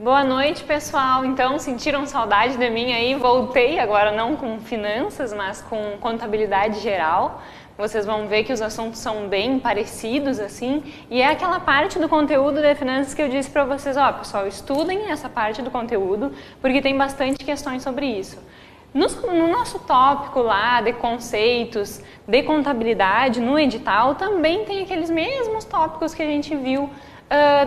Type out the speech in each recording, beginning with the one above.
Boa noite, pessoal. Então, sentiram saudade de mim aí? Voltei agora não com finanças, mas com contabilidade geral. Vocês vão ver que os assuntos são bem parecidos, assim, e é aquela parte do conteúdo de finanças que eu disse para vocês, ó, pessoal, estudem essa parte do conteúdo, porque tem bastante questões sobre isso. No nosso tópico lá de conceitos, de contabilidade, no edital, também tem aqueles mesmos tópicos que a gente viu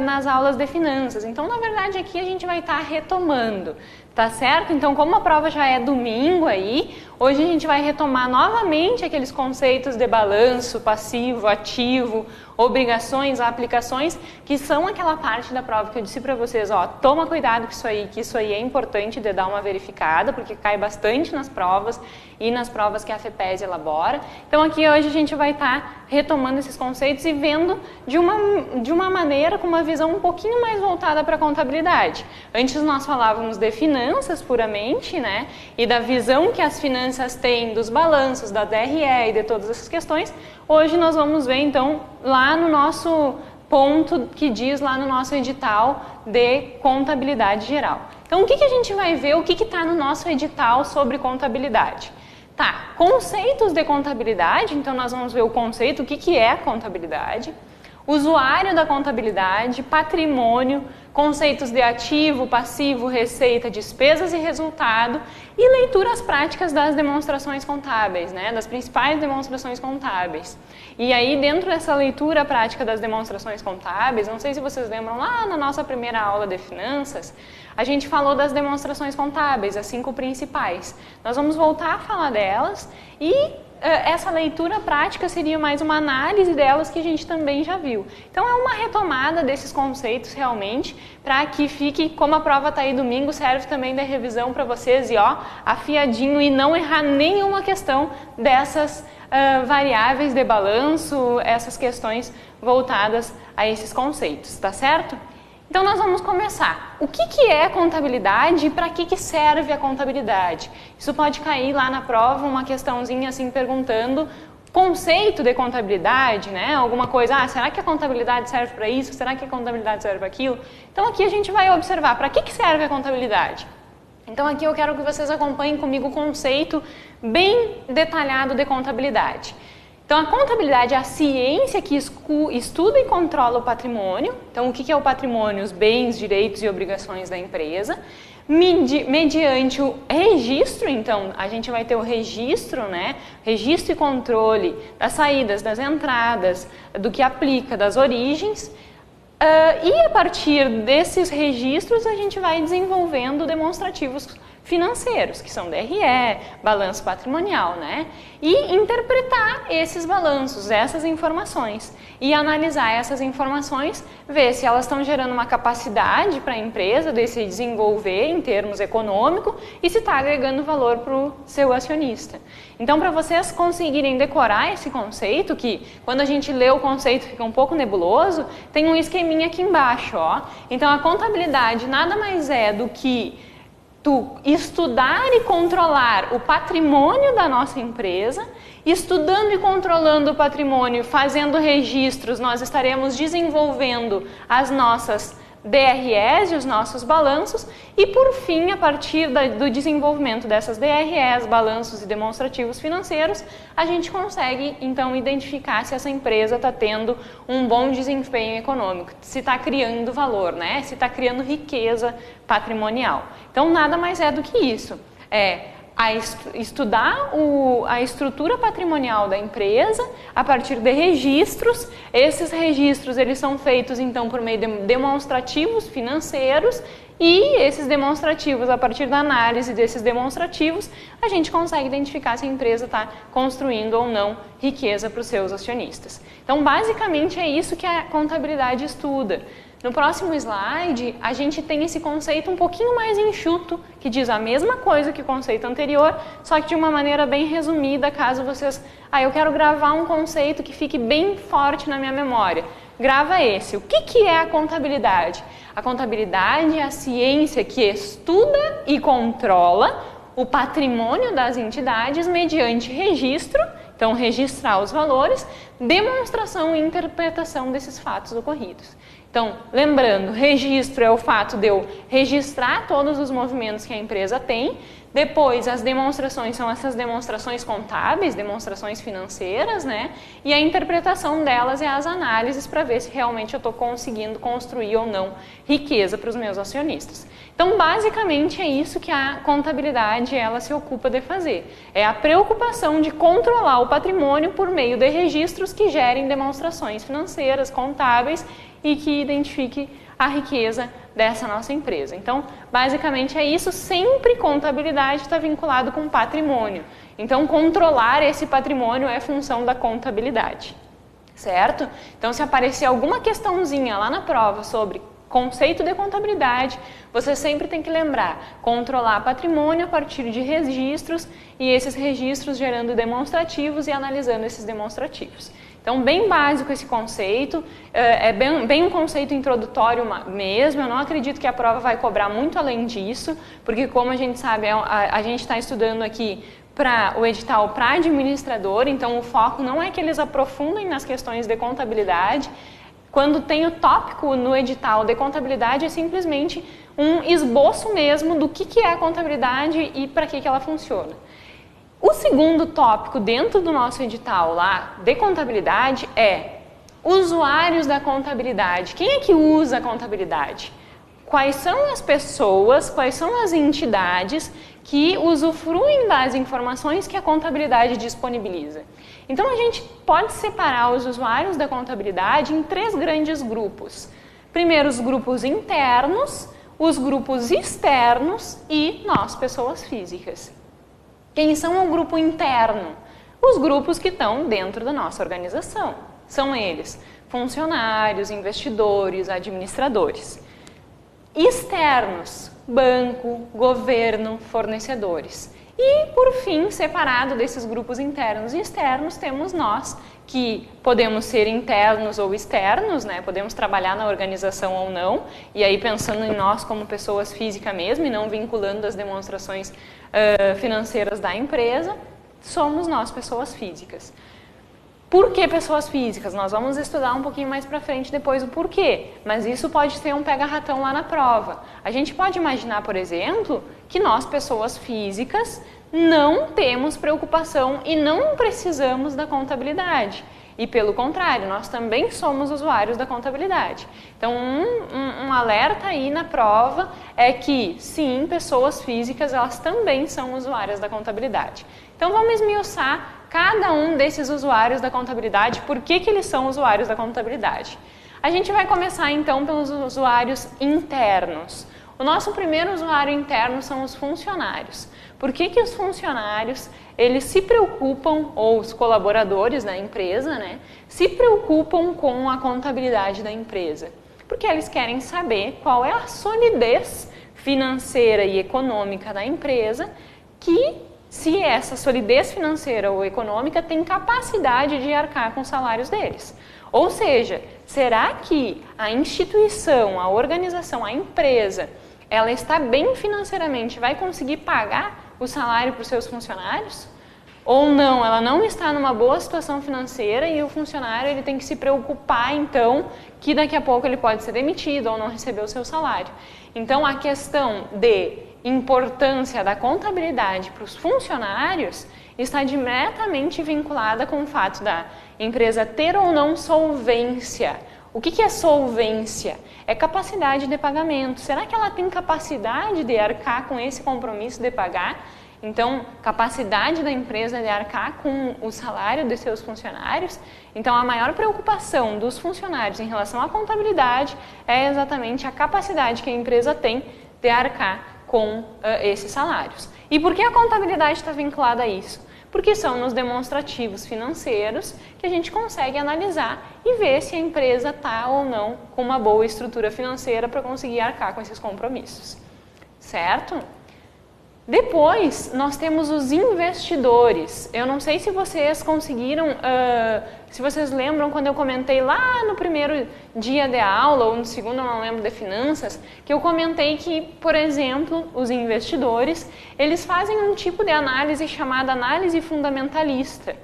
nas aulas de finanças. Então, na verdade, aqui a gente vai estar retomando, tá certo? Então, como a prova já é domingo aí, hoje a gente vai retomar novamente aqueles conceitos de balanço, passivo, ativo, obrigações, aplicações, que são aquela parte da prova que eu disse para vocês, ó, toma cuidado com isso aí, que isso aí é importante de dar uma verificada, porque cai bastante nas provas e nas provas que a FEPES elabora. Então, aqui hoje a gente vai estar retomando esses conceitos e vendo de uma maneira, com uma visão um pouquinho mais voltada para a contabilidade. Antes nós falávamos de finanças puramente, né, e da visão que as finanças têm dos balanços, da DRE e de todas essas questões. Hoje nós vamos ver, então, lá no nosso ponto que diz lá no nosso edital de contabilidade geral. Então, o que a gente vai ver, o que está no nosso edital sobre contabilidade? Tá, conceitos de contabilidade, então nós vamos ver o conceito, o que é a contabilidade, usuário da contabilidade, patrimônio, conceitos de ativo, passivo, receita, despesas e resultado e leituras práticas das demonstrações contábeis, né, das principais demonstrações contábeis. E aí, dentro dessa leitura prática das demonstrações contábeis, não sei se vocês lembram, lá na nossa primeira aula de finanças, a gente falou das demonstrações contábeis, as 5 principais. Nós vamos voltar a falar delas e essa leitura prática seria mais uma análise delas que a gente também já viu. Então, é uma retomada desses conceitos realmente, para que fique, como a prova está aí domingo, serve também de revisão para vocês e ó, afiadinho e não errar nenhuma questão dessas variáveis de balanço, essas questões voltadas a esses conceitos, tá certo? Então, nós vamos começar. O que é contabilidade e para que serve a contabilidade? Isso pode cair lá na prova, uma questãozinha assim perguntando conceito de contabilidade, né? Alguma coisa, será que a contabilidade serve para isso? Será que a contabilidade serve para aquilo? Então, aqui a gente vai observar para que serve a contabilidade. Então, aqui eu quero que vocês acompanhem comigo o conceito bem detalhado de contabilidade. Então, a contabilidade é a ciência que estuda e controla o patrimônio. Então, o que é o patrimônio? Os bens, direitos e obrigações da empresa. Mediante o registro, então, a gente vai ter o registro, né? Registro e controle das saídas, das entradas, do que aplica, das origens. E a partir desses registros, a gente vai desenvolvendo demonstrativos financeiros, que são DRE, balanço patrimonial, né? E interpretar esses balanços, essas informações, e analisar essas informações, ver se elas estão gerando uma capacidade para a empresa de se desenvolver em termos econômicos e se está agregando valor para o seu acionista. Então, para vocês conseguirem decorar esse conceito, que quando a gente lê o conceito fica um pouco nebuloso, tem um esqueminha aqui embaixo, ó. Então, a contabilidade nada mais é do que tu estudar e controlar o patrimônio da nossa empresa. Estudando e controlando o patrimônio, fazendo registros, nós estaremos desenvolvendo as nossas DREs e os nossos balanços e, por fim, a partir do desenvolvimento dessas DREs, balanços e demonstrativos financeiros, a gente consegue, então, identificar se essa empresa está tendo um bom desempenho econômico, se está criando valor, né? Se está criando riqueza patrimonial. Então, nada mais é do que isso. Estudar a estrutura patrimonial da empresa a partir de registros. Esses registros eles são feitos então por meio de demonstrativos financeiros e esses demonstrativos, a partir da análise desses demonstrativos, a gente consegue identificar se a empresa está construindo ou não riqueza para os seus acionistas. Então, basicamente é isso que a contabilidade estuda. No próximo slide, a gente tem esse conceito um pouquinho mais enxuto, que diz a mesma coisa que o conceito anterior, só que de uma maneira bem resumida, caso vocês... eu quero gravar um conceito que fique bem forte na minha memória. Grava esse. O que é a contabilidade? A contabilidade é a ciência que estuda e controla o patrimônio das entidades mediante registro, então registrar os valores, demonstração e interpretação desses fatos ocorridos. Então, lembrando, registro é o fato de eu registrar todos os movimentos que a empresa tem. Depois, as demonstrações são essas demonstrações contábeis, demonstrações financeiras, né? E a interpretação delas é as análises para ver se realmente eu estou conseguindo construir ou não riqueza para os meus acionistas. Então, basicamente, é isso que a contabilidade ela se ocupa de fazer. É a preocupação de controlar o patrimônio por meio de registros que gerem demonstrações financeiras, contábeis e que identifique a riqueza dessa nossa empresa. Então, basicamente é isso, sempre contabilidade está vinculado com patrimônio. Então, controlar esse patrimônio é função da contabilidade, certo? Então, se aparecer alguma questãozinha lá na prova sobre conceito de contabilidade, você sempre tem que lembrar, controlar patrimônio a partir de registros e esses registros gerando demonstrativos e analisando esses demonstrativos. Então, bem básico esse conceito, é bem um conceito introdutório mesmo, eu não acredito que a prova vai cobrar muito além disso, porque como a gente sabe, a gente está estudando aqui para o edital para administrador, então o foco não é que eles aprofundem nas questões de contabilidade. Quando tem o tópico no edital de contabilidade, é simplesmente um esboço mesmo do que é a contabilidade e para que ela funciona. O segundo tópico dentro do nosso edital lá de contabilidade é usuários da contabilidade. Quem é que usa a contabilidade? Quais são as pessoas, quais são as entidades que usufruem das informações que a contabilidade disponibiliza? Então a gente pode separar os usuários da contabilidade em 3 grandes grupos. Primeiro, os grupos internos, os grupos externos e nós, pessoas físicas. Quem são o grupo interno? Os grupos que estão dentro da nossa organização. São eles, funcionários, investidores, administradores. Externos, banco, governo, fornecedores. E, por fim, separado desses grupos internos e externos, temos nós, que podemos ser internos ou externos, né? Podemos trabalhar na organização ou não, e aí pensando em nós como pessoas físicas mesmo, e não vinculando as demonstrações financeiras da empresa, somos nós, pessoas físicas. Por que pessoas físicas? Nós vamos estudar um pouquinho mais para frente depois o porquê, mas isso pode ser um pega-ratão lá na prova. A gente pode imaginar, por exemplo, que nós, pessoas físicas, não temos preocupação e não precisamos da contabilidade. E pelo contrário, nós também somos usuários da contabilidade. Então, um alerta aí na prova é que, sim, pessoas físicas, elas também são usuárias da contabilidade. Então, vamos esmiuçar cada um desses usuários da contabilidade, por que eles são usuários da contabilidade. A gente vai começar, então, pelos usuários internos. O nosso primeiro usuário interno são os funcionários. Por que os funcionários, eles se preocupam, ou os colaboradores da empresa, né, se preocupam com a contabilidade da empresa? Porque eles querem saber qual é a solidez financeira e econômica da empresa, que se essa solidez financeira ou econômica tem capacidade de arcar com os salários deles. Ou seja, será que a instituição, a organização, a empresa, ela está bem financeiramente, vai conseguir pagar o salário para os seus funcionários? Ou não, ela não está numa boa situação financeira e o funcionário ele tem que se preocupar, então, que daqui a pouco ele pode ser demitido ou não receber o seu salário. Então, a questão de importância da contabilidade para os funcionários está diretamente vinculada com o fato da empresa ter ou não solvência. O que é solvência? É capacidade de pagamento. Será que ela tem capacidade de arcar com esse compromisso de pagar? Então, capacidade da empresa de arcar com o salário de seus funcionários. Então, a maior preocupação dos funcionários em relação à contabilidade é exatamente a capacidade que a empresa tem de arcar com esses salários. E por que a contabilidade está vinculada a isso? Porque são nos demonstrativos financeiros que a gente consegue analisar e ver se a empresa está ou não com uma boa estrutura financeira para conseguir arcar com esses compromissos. Certo? Depois, nós temos os investidores. Eu não sei se vocês conseguiram, se vocês lembram quando eu comentei lá no primeiro dia de aula, ou no segundo, eu não lembro, de finanças, que eu comentei que, por exemplo, os investidores, eles fazem um tipo de análise chamada análise fundamentalista.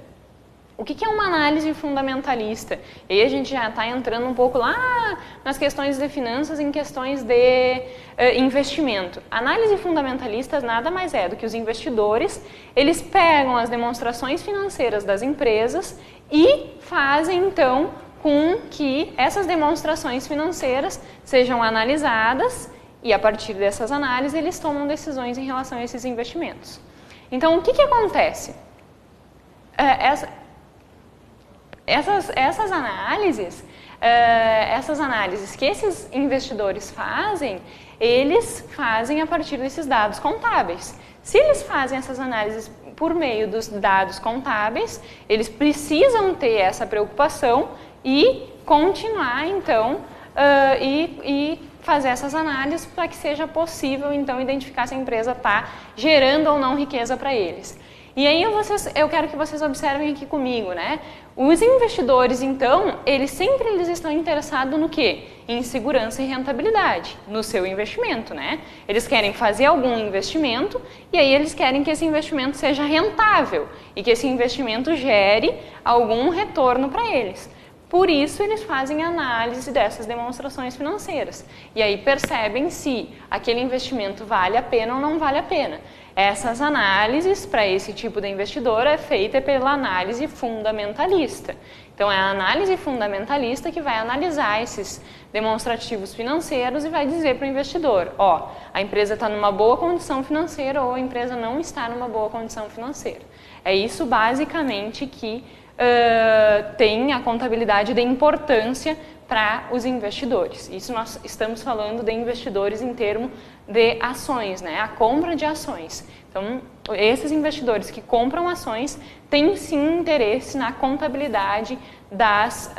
O que é uma análise fundamentalista? E aí a gente já está entrando um pouco lá nas questões de finanças, em questões de investimento. Análise fundamentalista nada mais é do que os investidores, eles pegam as demonstrações financeiras das empresas e fazem então com que essas demonstrações financeiras sejam analisadas e a partir dessas análises eles tomam decisões em relação a esses investimentos. Então o que acontece? Essas análises que esses investidores fazem, eles fazem a partir desses dados contábeis. Se eles fazem essas análises por meio dos dados contábeis, eles precisam ter essa preocupação e continuar, então, e fazer essas análises para que seja possível, então, identificar se a empresa está gerando ou não riqueza para eles. E aí eu quero que vocês observem aqui comigo, né? Os investidores, então, eles estão interessados no quê? Em segurança e rentabilidade, no seu investimento, né? Eles querem fazer algum investimento e aí eles querem que esse investimento seja rentável e que esse investimento gere algum retorno para eles. Por isso, eles fazem análise dessas demonstrações financeiras e aí percebem se aquele investimento vale a pena ou não vale a pena. Essas análises para esse tipo de investidor é feita pela análise fundamentalista. Então, é a análise fundamentalista que vai analisar esses demonstrativos financeiros e vai dizer para o investidor, ó, a empresa está numa boa condição financeira ou a empresa não está numa boa condição financeira. É isso basicamente que tem a contabilidade de importância para os investidores. Isso nós estamos falando de investidores em termos de ações, né? A compra de ações. Então, esses investidores que compram ações têm sim interesse na contabilidade das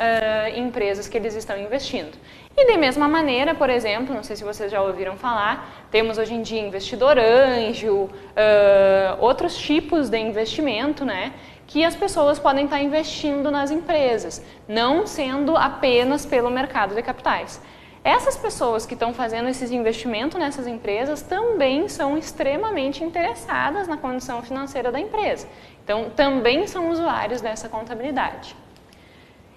empresas que eles estão investindo. E da mesma maneira, por exemplo, não sei se vocês já ouviram falar, temos hoje em dia investidor anjo, outros tipos de investimento, né? Que as pessoas podem estar investindo nas empresas, não sendo apenas pelo mercado de capitais. Essas pessoas que estão fazendo esses investimentos nessas empresas também são extremamente interessadas na condição financeira da empresa. Então, também são usuários dessa contabilidade.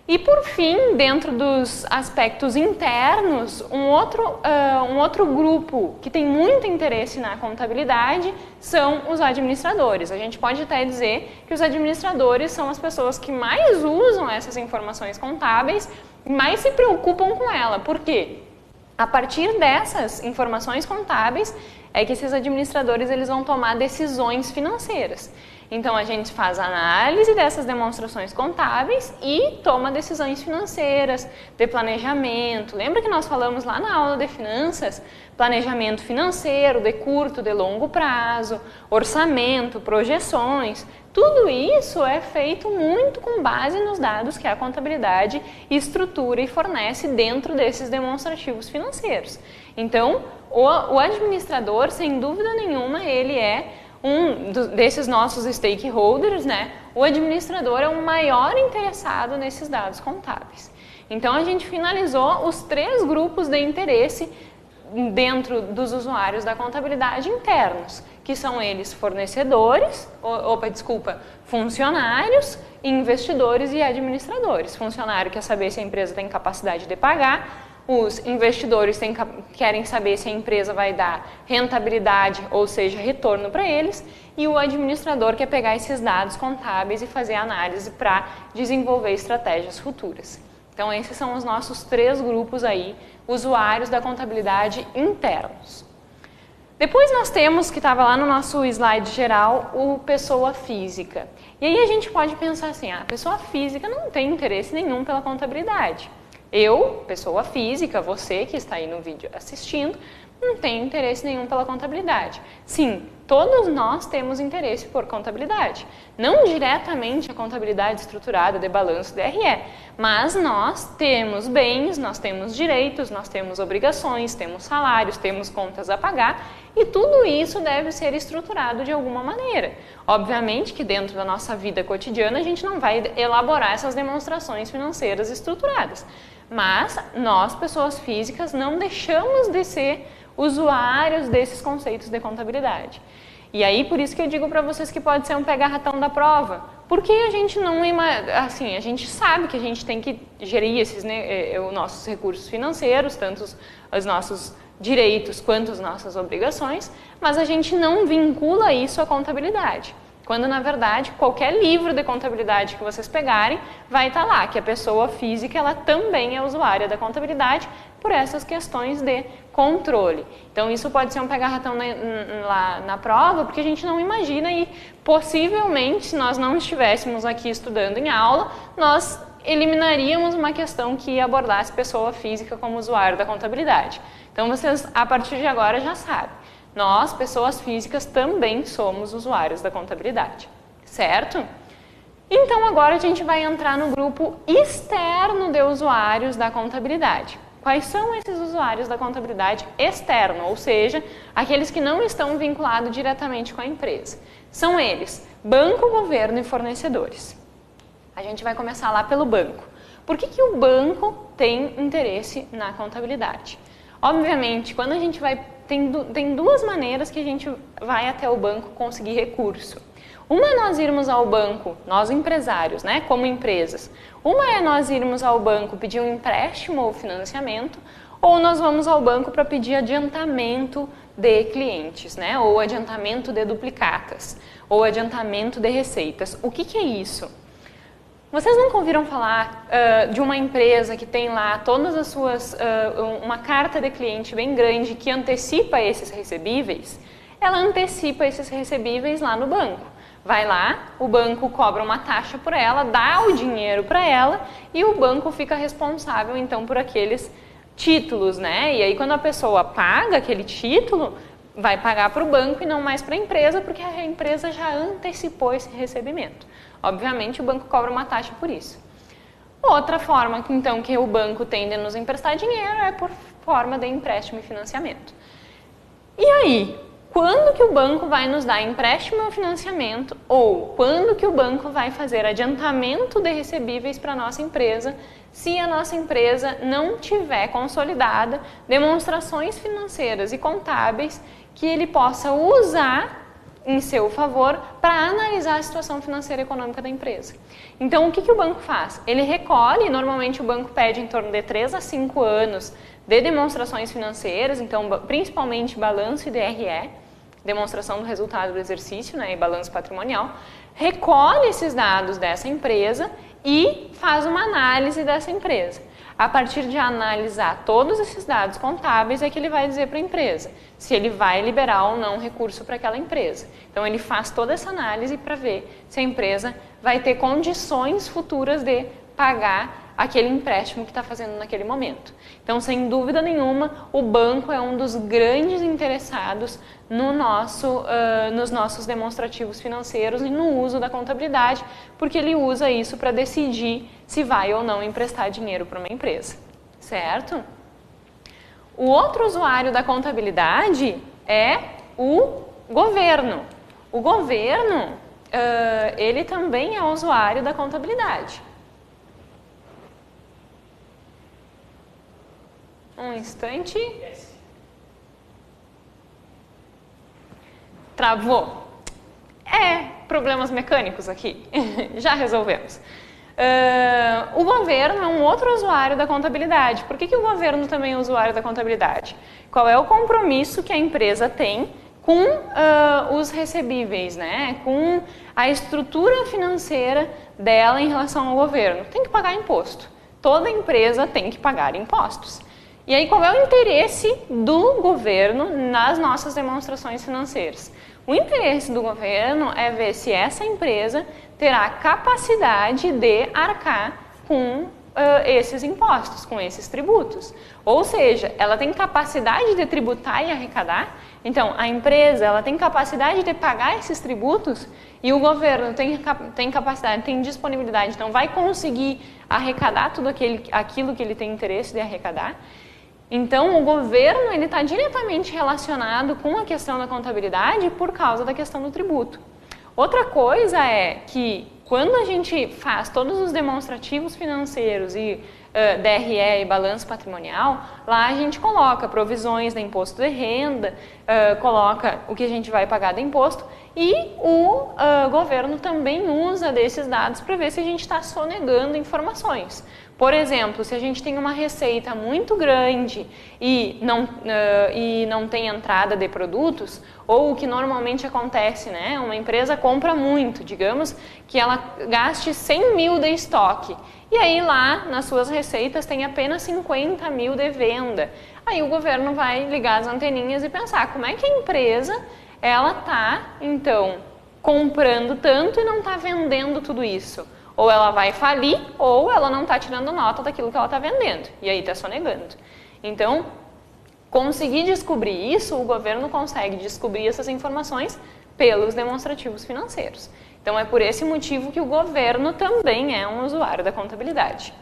E por fim, dentro dos aspectos internos, um outro grupo que tem muito interesse na contabilidade são os administradores. A gente pode até dizer que os administradores são as pessoas que mais usam essas informações contábeis e mais se preocupam com ela. Por quê? A partir dessas informações contábeis é que esses administradores eles vão tomar decisões financeiras. Então, a gente faz análise dessas demonstrações contábeis e toma decisões financeiras, de planejamento. Lembra que nós falamos lá na aula de finanças? Planejamento financeiro, de curto, de longo prazo, orçamento, projeções. Tudo isso é feito muito com base nos dados que a contabilidade estrutura e fornece dentro desses demonstrativos financeiros. Então, o administrador, sem dúvida nenhuma, ele é desses nossos stakeholders, né? O administrador é o maior interessado nesses dados contábeis. Então, a gente finalizou os 3 grupos de interesse dentro dos usuários da contabilidade internos, que são eles funcionários, investidores e administradores. Funcionário quer saber se a empresa tem capacidade de pagar, os investidores querem saber se a empresa vai dar rentabilidade, ou seja, retorno para eles, e o administrador quer pegar esses dados contábeis e fazer análise para desenvolver estratégias futuras. Então, esses são os nossos 3 grupos aí, usuários da contabilidade internos. Depois nós temos, que estava lá no nosso slide geral, o pessoa física. E aí a gente pode pensar assim, a pessoa física não tem interesse nenhum pela contabilidade. Eu, pessoa física, você que está aí no vídeo assistindo, não tem interesse nenhum pela contabilidade. Sim, todos nós temos interesse por contabilidade. Não diretamente a contabilidade estruturada de balanço DRE, mas nós temos bens, nós temos direitos, nós temos obrigações, temos salários, temos contas a pagar e tudo isso deve ser estruturado de alguma maneira. Obviamente que dentro da nossa vida cotidiana a gente não vai elaborar essas demonstrações financeiras estruturadas, mas nós, pessoas físicas, não deixamos de ser usuários desses conceitos de contabilidade. E aí, por isso que eu digo para vocês que pode ser um pega-ratão da prova. Porque a gente não, assim, a gente sabe que a gente tem que gerir esses, né, os nossos recursos financeiros, tanto os nossos direitos quanto as nossas obrigações, mas a gente não vincula isso à contabilidade. Quando, na verdade, qualquer livro de contabilidade que vocês pegarem, vai estar lá que a pessoa física ela também é usuária da contabilidade por essas questões de controle. Então, isso pode ser um pegar-ratão lá na prova, porque a gente não imagina e, possivelmente, se nós não estivéssemos aqui estudando em aula, nós eliminaríamos uma questão que abordasse pessoa física como usuário da contabilidade. Então, vocês, a partir de agora, já sabem. Nós, pessoas físicas, também somos usuários da contabilidade, certo? Então, agora a gente vai entrar no grupo externo de usuários da contabilidade. Quais são esses usuários da contabilidade externo, ou seja, aqueles que não estão vinculados diretamente com a empresa? São eles, banco, governo e fornecedores. A gente vai começar lá pelo banco. Por que o banco tem interesse na contabilidade? Obviamente, quando a gente vai... Tem duas maneiras que a gente vai até o banco conseguir recurso. Uma é nós irmos ao banco, nós empresários, né, como empresas. Uma é nós irmos ao banco pedir um empréstimo ou financiamento, ou nós vamos ao banco para pedir adiantamento de clientes, né, ou adiantamento de duplicatas, ou adiantamento de receitas. O que é isso? Vocês nunca ouviram falar de uma empresa que tem lá todas as suas, uma carta de cliente bem grande que antecipa esses recebíveis? Ela antecipa esses recebíveis lá no banco. Vai lá, o banco cobra uma taxa por ela, dá o dinheiro para ela e o banco fica responsável então por aqueles títulos, né? E aí quando a pessoa paga aquele título, vai pagar para o banco e não mais para a empresa, porque a empresa já antecipou esse recebimento. Obviamente, o banco cobra uma taxa por isso. Outra forma, então, que o banco tem de nos emprestar dinheiro é por forma de empréstimo e financiamento. E aí, quando que o banco vai nos dar empréstimo ou financiamento, ou quando que o banco vai fazer adiantamento de recebíveis para a nossa empresa, se a nossa empresa não tiver consolidada demonstrações financeiras e contábeis que ele possa usar em seu favor para analisar a situação financeira e econômica da empresa. Então, o que o banco faz? Ele recolhe, normalmente o banco pede em torno de 3 a 5 anos de demonstrações financeiras, então principalmente balanço e DRE, demonstração do resultado do exercício, né, e balanço patrimonial, recolhe esses dados dessa empresa e faz uma análise dessa empresa. A partir de analisar todos esses dados contábeis é que ele vai dizer para a empresa se ele vai liberar ou não recurso para aquela empresa. Então ele faz toda essa análise para ver se a empresa vai ter condições futuras de pagar aquele empréstimo que está fazendo naquele momento. Então, sem dúvida nenhuma, o banco é um dos grandes interessados no nos nossos demonstrativos financeiros e no uso da contabilidade, porque ele usa isso para decidir se vai ou não emprestar dinheiro para uma empresa, certo? O outro usuário da contabilidade é o governo. O governo, ele também é usuário da contabilidade. Um instante. Travou. Problemas mecânicos aqui. Já resolvemos. O governo é um outro usuário da contabilidade. Por que o governo também é usuário da contabilidade? Qual é o compromisso que a empresa tem com os recebíveis, né? Com a estrutura financeira dela em relação ao governo? Tem que pagar imposto. Toda empresa tem que pagar impostos. E aí, qual é o interesse do governo nas nossas demonstrações financeiras? O interesse do governo é ver se essa empresa terá capacidade de arcar com esses impostos, com esses tributos. Ou seja, ela tem capacidade de tributar e arrecadar. Então, a empresa ela tem capacidade de pagar esses tributos e o governo tem capacidade, tem disponibilidade, então vai conseguir arrecadar tudo aquilo que ele tem interesse de arrecadar. Então, o governo está diretamente relacionado com a questão da contabilidade por causa da questão do tributo. Outra coisa é que, Quando a gente faz todos os demonstrativos financeiros e DRE e balanço patrimonial, lá a gente coloca provisões de imposto de renda, coloca o que a gente vai pagar de imposto e o governo também usa desses dados para ver se a gente está sonegando informações. Por exemplo, se a gente tem uma receita muito grande e não tem entrada de produtos, ou o que normalmente acontece, né? Uma empresa compra muito, digamos que ela gaste 100 mil de estoque, e aí lá nas suas receitas tem apenas 50 mil de venda. Aí o governo vai ligar as anteninhas e pensar como é que a empresa ela está, então, comprando tanto e não está vendendo tudo isso. Ou ela vai falir, ou ela não está tirando nota daquilo que ela está vendendo. E aí está sonegando. Então, conseguir descobrir isso, o governo consegue descobrir essas informações pelos demonstrativos financeiros. Então, é por esse motivo que o governo também é um usuário da contabilidade.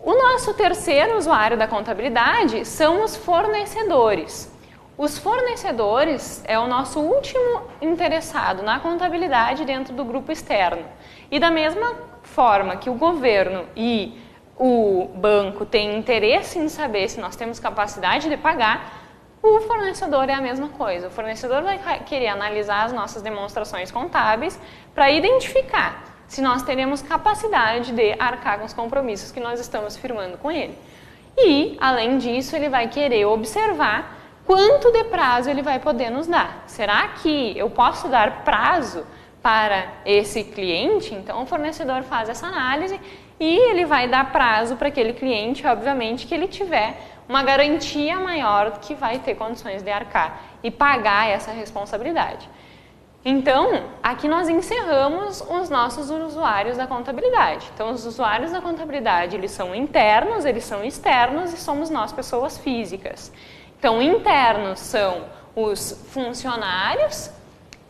O nosso terceiro usuário da contabilidade são os fornecedores. Os fornecedores é o nosso último interessado na contabilidade dentro do grupo externo. E da mesma forma que o governo e o banco têm interesse em saber se nós temos capacidade de pagar, o fornecedor é a mesma coisa. O fornecedor vai querer analisar as nossas demonstrações contábeis para identificar se nós teremos capacidade de arcar com os compromissos que nós estamos firmando com ele. E, além disso, ele vai querer observar quanto de prazo ele vai poder nos dar. Será que eu posso dar prazo para esse cliente? Então, o fornecedor faz essa análise e ele vai dar prazo para aquele cliente, obviamente, que ele tiver uma garantia maior que vai ter condições de arcar e pagar essa responsabilidade. Então, aqui nós encerramos os nossos usuários da contabilidade. Então, os usuários da contabilidade, eles são internos, eles são externos e somos nós, pessoas físicas. Então, internos são os funcionários,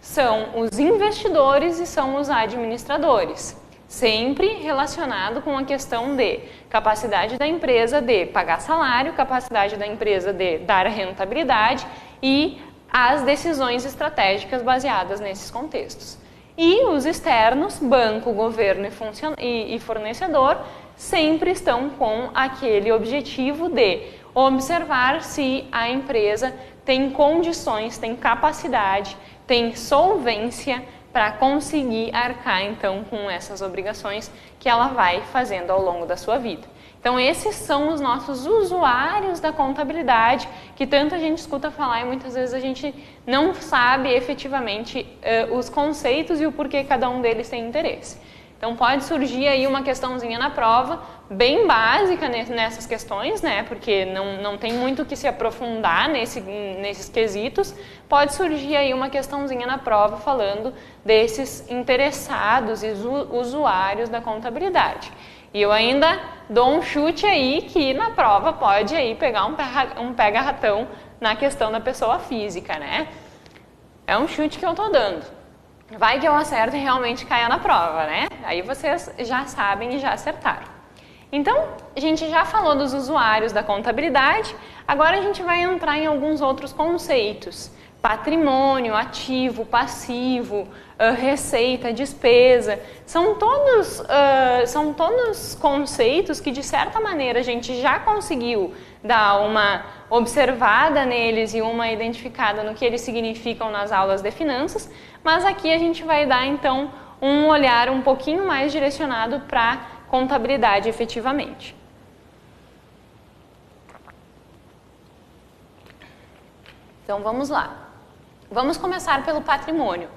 são os investidores e são os administradores. Sempre relacionado com a questão de capacidade da empresa de pagar salário, capacidade da empresa de dar rentabilidade e as decisões estratégicas baseadas nesses contextos. E os externos, banco, governo e fornecedor, sempre estão com aquele objetivo de observar se a empresa tem condições, tem capacidade, tem solvência para conseguir arcar, então, com essas obrigações que ela vai fazendo ao longo da sua vida. Então, esses são os nossos usuários da contabilidade, que tanto a gente escuta falar e muitas vezes a gente não sabe efetivamente os conceitos e o porquê cada um deles tem interesse. Então, pode surgir aí uma questãozinha na prova, bem básica nessas questões, né? Porque não tem muito que se aprofundar nesses quesitos. Pode surgir aí uma questãozinha na prova falando desses interessados e usuários da contabilidade. E eu ainda dou um chute aí que na prova pode aí pegar um pega-ratão na questão da pessoa física, né? É um chute que eu tô dando. Vai que eu acerto e realmente caia na prova, né? Aí vocês já sabem e já acertaram. Então, a gente já falou dos usuários da contabilidade, agora a gente vai entrar em alguns outros conceitos. Patrimônio, ativo, passivo, receita, despesa, são todos conceitos que de certa maneira a gente já conseguiu dar uma observada neles e uma identificada no que eles significam nas aulas de finanças, mas aqui a gente vai dar então um olhar um pouquinho mais direcionado para contabilidade efetivamente. Então vamos lá. Vamos começar pelo patrimônio.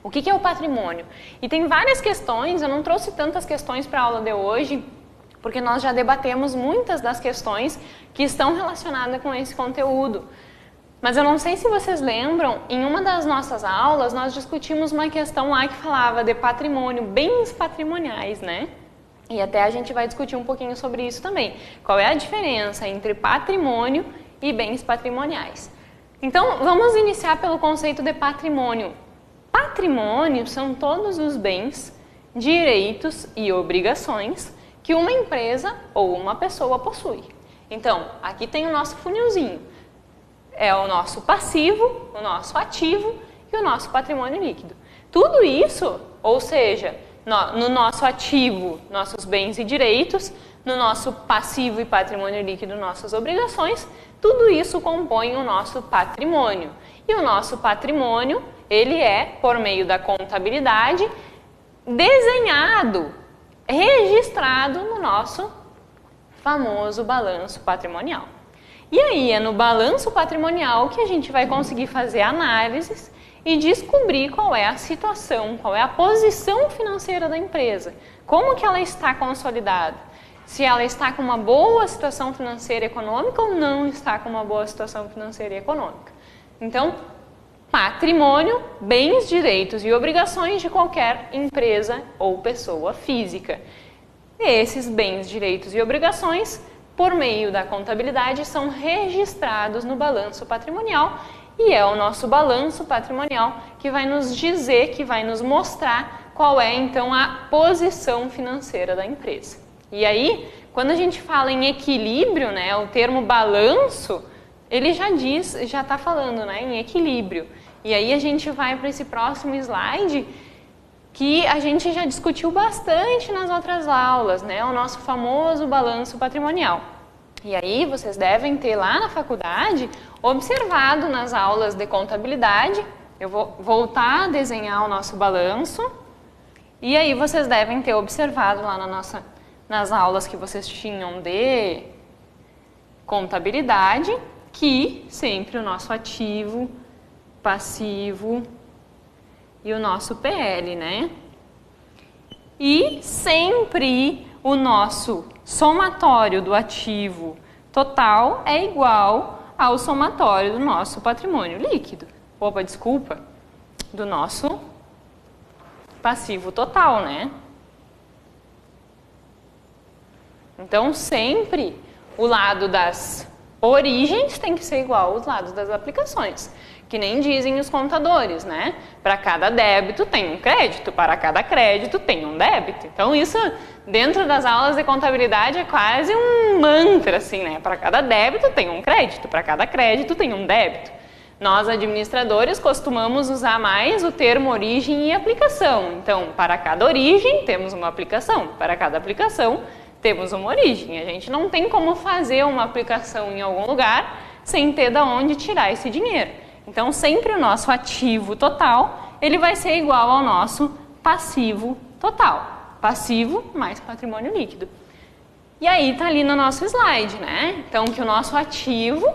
O que é o patrimônio? E tem várias questões, eu não trouxe tantas questões para a aula de hoje, porque nós já debatemos muitas das questões que estão relacionadas com esse conteúdo. Mas eu não sei se vocês lembram, em uma das nossas aulas nós discutimos uma questão lá que falava de patrimônio, bens patrimoniais, né? E até a gente vai discutir um pouquinho sobre isso também. Qual é a diferença entre patrimônio e bens patrimoniais? Então, vamos iniciar pelo conceito de patrimônio. Patrimônio são todos os bens, direitos e obrigações que uma empresa ou uma pessoa possui. Então, aqui tem o nosso funilzinho. É o nosso passivo, o nosso ativo e o nosso patrimônio líquido. Tudo isso, ou seja, no nosso ativo, nossos bens e direitos, no nosso passivo e patrimônio líquido, nossas obrigações, tudo isso compõe o nosso patrimônio. E o nosso patrimônio, ele é, por meio da contabilidade, desenhado, registrado no nosso famoso balanço patrimonial. E aí é no balanço patrimonial que a gente vai conseguir fazer análises e descobrir qual é a situação, qual é a posição financeira da empresa, como que ela está consolidada, se ela está com uma boa situação financeira e econômica ou não está com uma boa situação financeira e econômica. Então, patrimônio, bens, direitos e obrigações de qualquer empresa ou pessoa física. Esses bens, direitos e obrigações, por meio da contabilidade, são registrados no balanço patrimonial e é o nosso balanço patrimonial que vai nos dizer, que vai nos mostrar qual é então a posição financeira da empresa. E aí, quando a gente fala em equilíbrio, né, o termo balanço, ele já está falando, né, em equilíbrio. E aí a gente vai para esse próximo slide que a gente já discutiu bastante nas outras aulas, né, o nosso famoso balanço patrimonial. E aí vocês devem ter lá na faculdade observado nas aulas de contabilidade. Eu vou voltar a desenhar o nosso balanço e aí vocês devem ter observado lá nas aulas que vocês tinham de contabilidade que sempre o nosso ativo, passivo e o nosso PL, né? E sempre o nosso somatório do ativo total é igual ao somatório do nosso patrimônio líquido. Opa, desculpa, do nosso passivo total, né? Então, sempre o lado das origens tem que ser igual aos lados das aplicações. Que nem dizem os contadores, né? Para cada débito tem um crédito, para cada crédito tem um débito. Então isso, dentro das aulas de contabilidade, é quase um mantra, assim, né? Para cada débito tem um crédito, para cada crédito tem um débito. Nós, administradores, costumamos usar mais o termo origem e aplicação. Então, para cada origem, temos uma aplicação. Para cada aplicação, temos uma origem. A gente não tem como fazer uma aplicação em algum lugar sem ter de onde tirar esse dinheiro. Então, sempre o nosso ativo total, ele vai ser igual ao nosso passivo total. Passivo mais patrimônio líquido. E aí, está ali no nosso slide, né? Então, que o nosso ativo,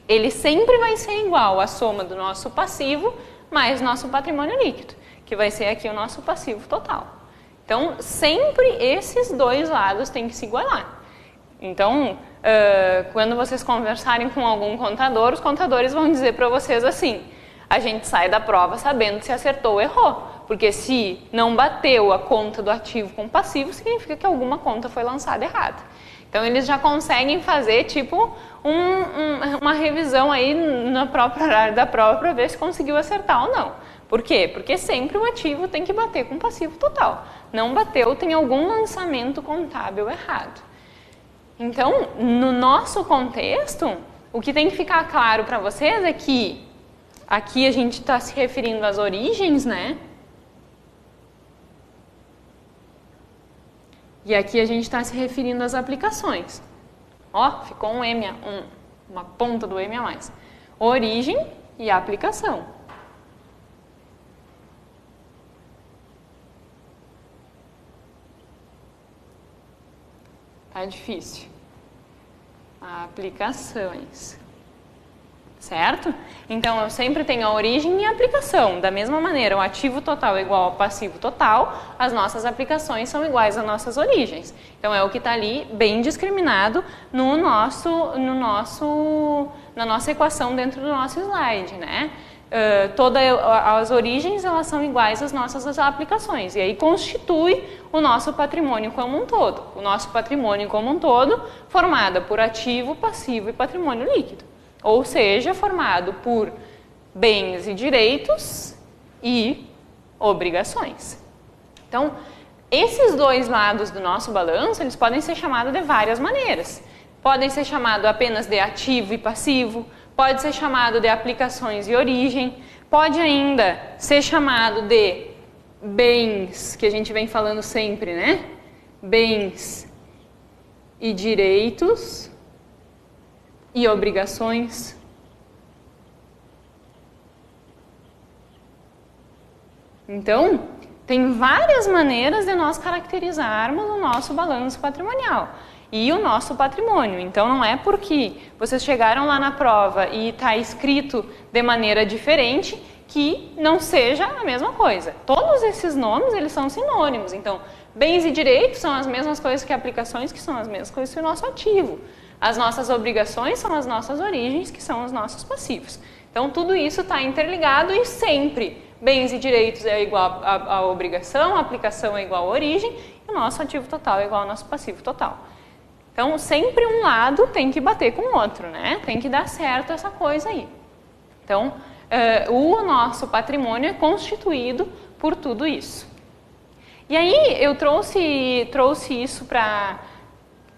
ele sempre vai ser igual à soma do nosso passivo mais nosso patrimônio líquido, que vai ser aqui o nosso passivo total. Então, sempre esses dois lados têm que se igualar. Então, quando vocês conversarem com algum contador, os contadores vão dizer para vocês assim: a gente sai da prova sabendo se acertou ou errou, porque se não bateu a conta do ativo com o passivo, significa que alguma conta foi lançada errada. Então, eles já conseguem fazer tipo uma revisão aí na própria área da prova para ver se conseguiu acertar ou não. Por quê? Porque sempre o ativo tem que bater com o passivo total. Não bateu, tem algum lançamento contábil errado. Então, no nosso contexto, o que tem que ficar claro para vocês é que aqui a gente está se referindo às origens, né? E aqui a gente está se referindo às aplicações. Ó, ficou um M, uma ponta do M a mais. Origem e aplicação. Tá difícil. Aplicações. Certo? Então, eu sempre tenho a origem e a aplicação. Da mesma maneira, o ativo total é igual ao passivo total, as nossas aplicações são iguais às nossas origens. Então, é o que está ali bem discriminado na nossa equação dentro do nosso slide, né? Todas as origens, elas são iguais às nossas aplicações. E aí constitui o nosso patrimônio como um todo. O nosso patrimônio como um todo, formado por ativo, passivo e patrimônio líquido. Ou seja, formado por bens e direitos e obrigações. Então, esses dois lados do nosso balanço, eles podem ser chamados de várias maneiras. Podem ser chamados apenas de ativo e passivo, pode ser chamado de aplicações e origem, pode ainda ser chamado de bens, que a gente vem falando sempre, né? Bens e direitos e obrigações. Então, tem várias maneiras de nós caracterizarmos o nosso balanço patrimonial e o nosso patrimônio. Então, não é porque vocês chegaram lá na prova e está escrito de maneira diferente que não seja a mesma coisa. Todos esses nomes, eles são sinônimos. Então, bens e direitos são as mesmas coisas que aplicações, que são as mesmas coisas que o nosso ativo. As nossas obrigações são as nossas origens, que são os nossos passivos. Então, tudo isso está interligado e sempre bens e direitos é igual a obrigação, a aplicação é igual a origem, e o nosso ativo total é igual ao nosso passivo total. Então, sempre um lado tem que bater com o outro, né? Tem que dar certo essa coisa aí. Então, o nosso patrimônio é constituído por tudo isso. E aí, eu trouxe isso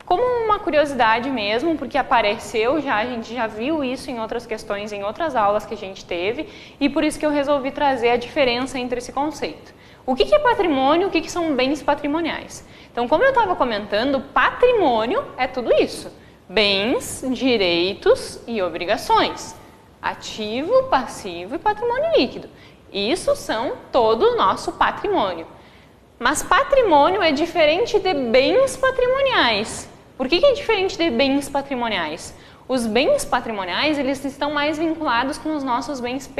como uma curiosidade mesmo, porque apareceu já, a gente já viu isso em outras questões, em outras aulas que a gente teve, e por isso que eu resolvi trazer a diferença entre esse conceito. O que é patrimônio, o que são bens patrimoniais? Então, como eu estava comentando, patrimônio é tudo isso. Bens, direitos e obrigações. Ativo, passivo e patrimônio líquido. Isso são todo o nosso patrimônio. Mas patrimônio é diferente de bens patrimoniais. Por que é diferente de bens patrimoniais? Os bens patrimoniais, eles estão mais vinculados com os nossos bens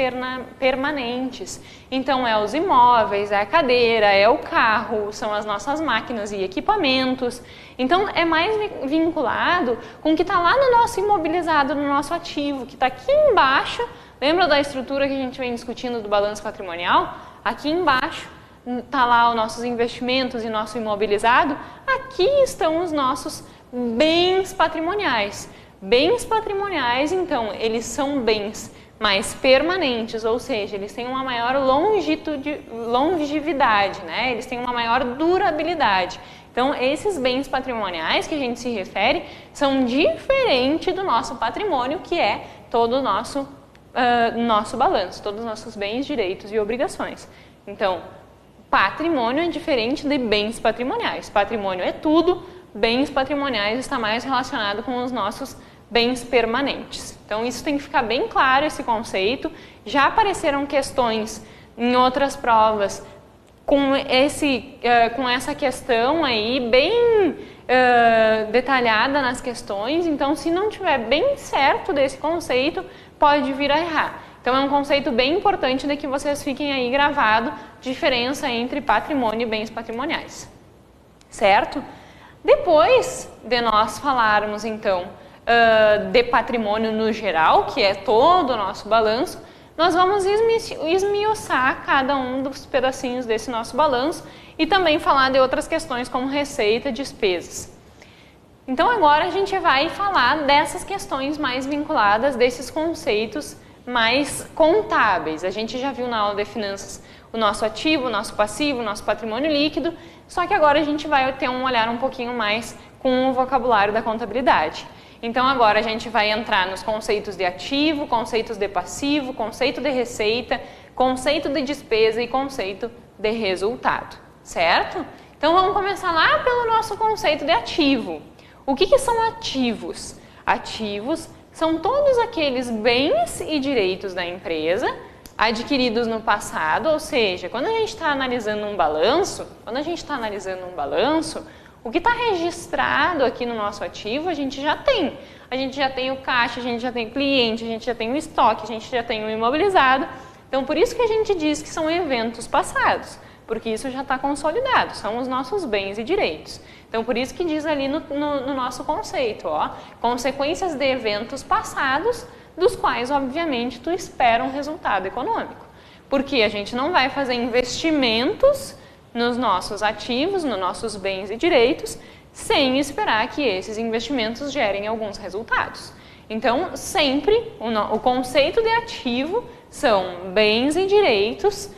permanentes. Então, é os imóveis, é a cadeira, é o carro, são as nossas máquinas e equipamentos. Então, é mais vinculado com o que está lá no nosso imobilizado, no nosso ativo, que está aqui embaixo. Lembra da estrutura que a gente vem discutindo do balanço patrimonial? Aqui embaixo está lá os nossos investimentos e nosso imobilizado. Aqui estão os nossos bens patrimoniais. Bens patrimoniais, então, eles são bens mais permanentes, ou seja, eles têm uma maior longevidade, né? Eles têm uma maior durabilidade. Então, esses bens patrimoniais que a gente se refere são diferentes do nosso patrimônio, que é todo o nosso balanço, todos os nossos bens, direitos e obrigações. Então, patrimônio é diferente de bens patrimoniais. Patrimônio é tudo, bens patrimoniais está mais relacionado com os nossos bens permanentes. Então, isso tem que ficar bem claro, esse conceito. Já apareceram questões em outras provas com essa questão aí bem detalhada nas questões. Então, se não tiver bem certo desse conceito, pode vir a errar. Então, é um conceito bem importante de que vocês fiquem aí gravado, diferença entre patrimônio e bens patrimoniais. Certo? Depois de nós falarmos, então, de patrimônio no geral, que é todo o nosso balanço, nós vamos esmiuçar cada um dos pedacinhos desse nosso balanço e também falar de outras questões como receita e despesas. Então, agora a gente vai falar dessas questões mais vinculadas, desses conceitos mais contábeis. A gente já viu na aula de finanças o nosso ativo, o nosso passivo, o nosso patrimônio líquido, só que agora a gente vai ter um olhar um pouquinho mais com o vocabulário da contabilidade. Então, agora a gente vai entrar nos conceitos de ativo, conceitos de passivo, conceito de receita, conceito de despesa e conceito de resultado, certo? Então, vamos começar lá pelo nosso conceito de ativo. O que são ativos? Ativos são todos aqueles bens e direitos da empresa adquiridos no passado, ou seja, quando a gente está analisando um balanço, o que está registrado aqui no nosso ativo, a gente já tem. A gente já tem o caixa, a gente já tem o cliente, a gente já tem o estoque, a gente já tem o imobilizado. Então, por isso que a gente diz que são eventos passados, porque isso já está consolidado, são os nossos bens e direitos. Então, por isso que diz ali no nosso conceito, ó, consequências de eventos passados, dos quais, obviamente, tu espera um resultado econômico. Porque a gente não vai fazer investimentos nos nossos ativos, nos nossos bens e direitos, sem esperar que esses investimentos gerem alguns resultados. Então, sempre o conceito de ativo são bens e direitos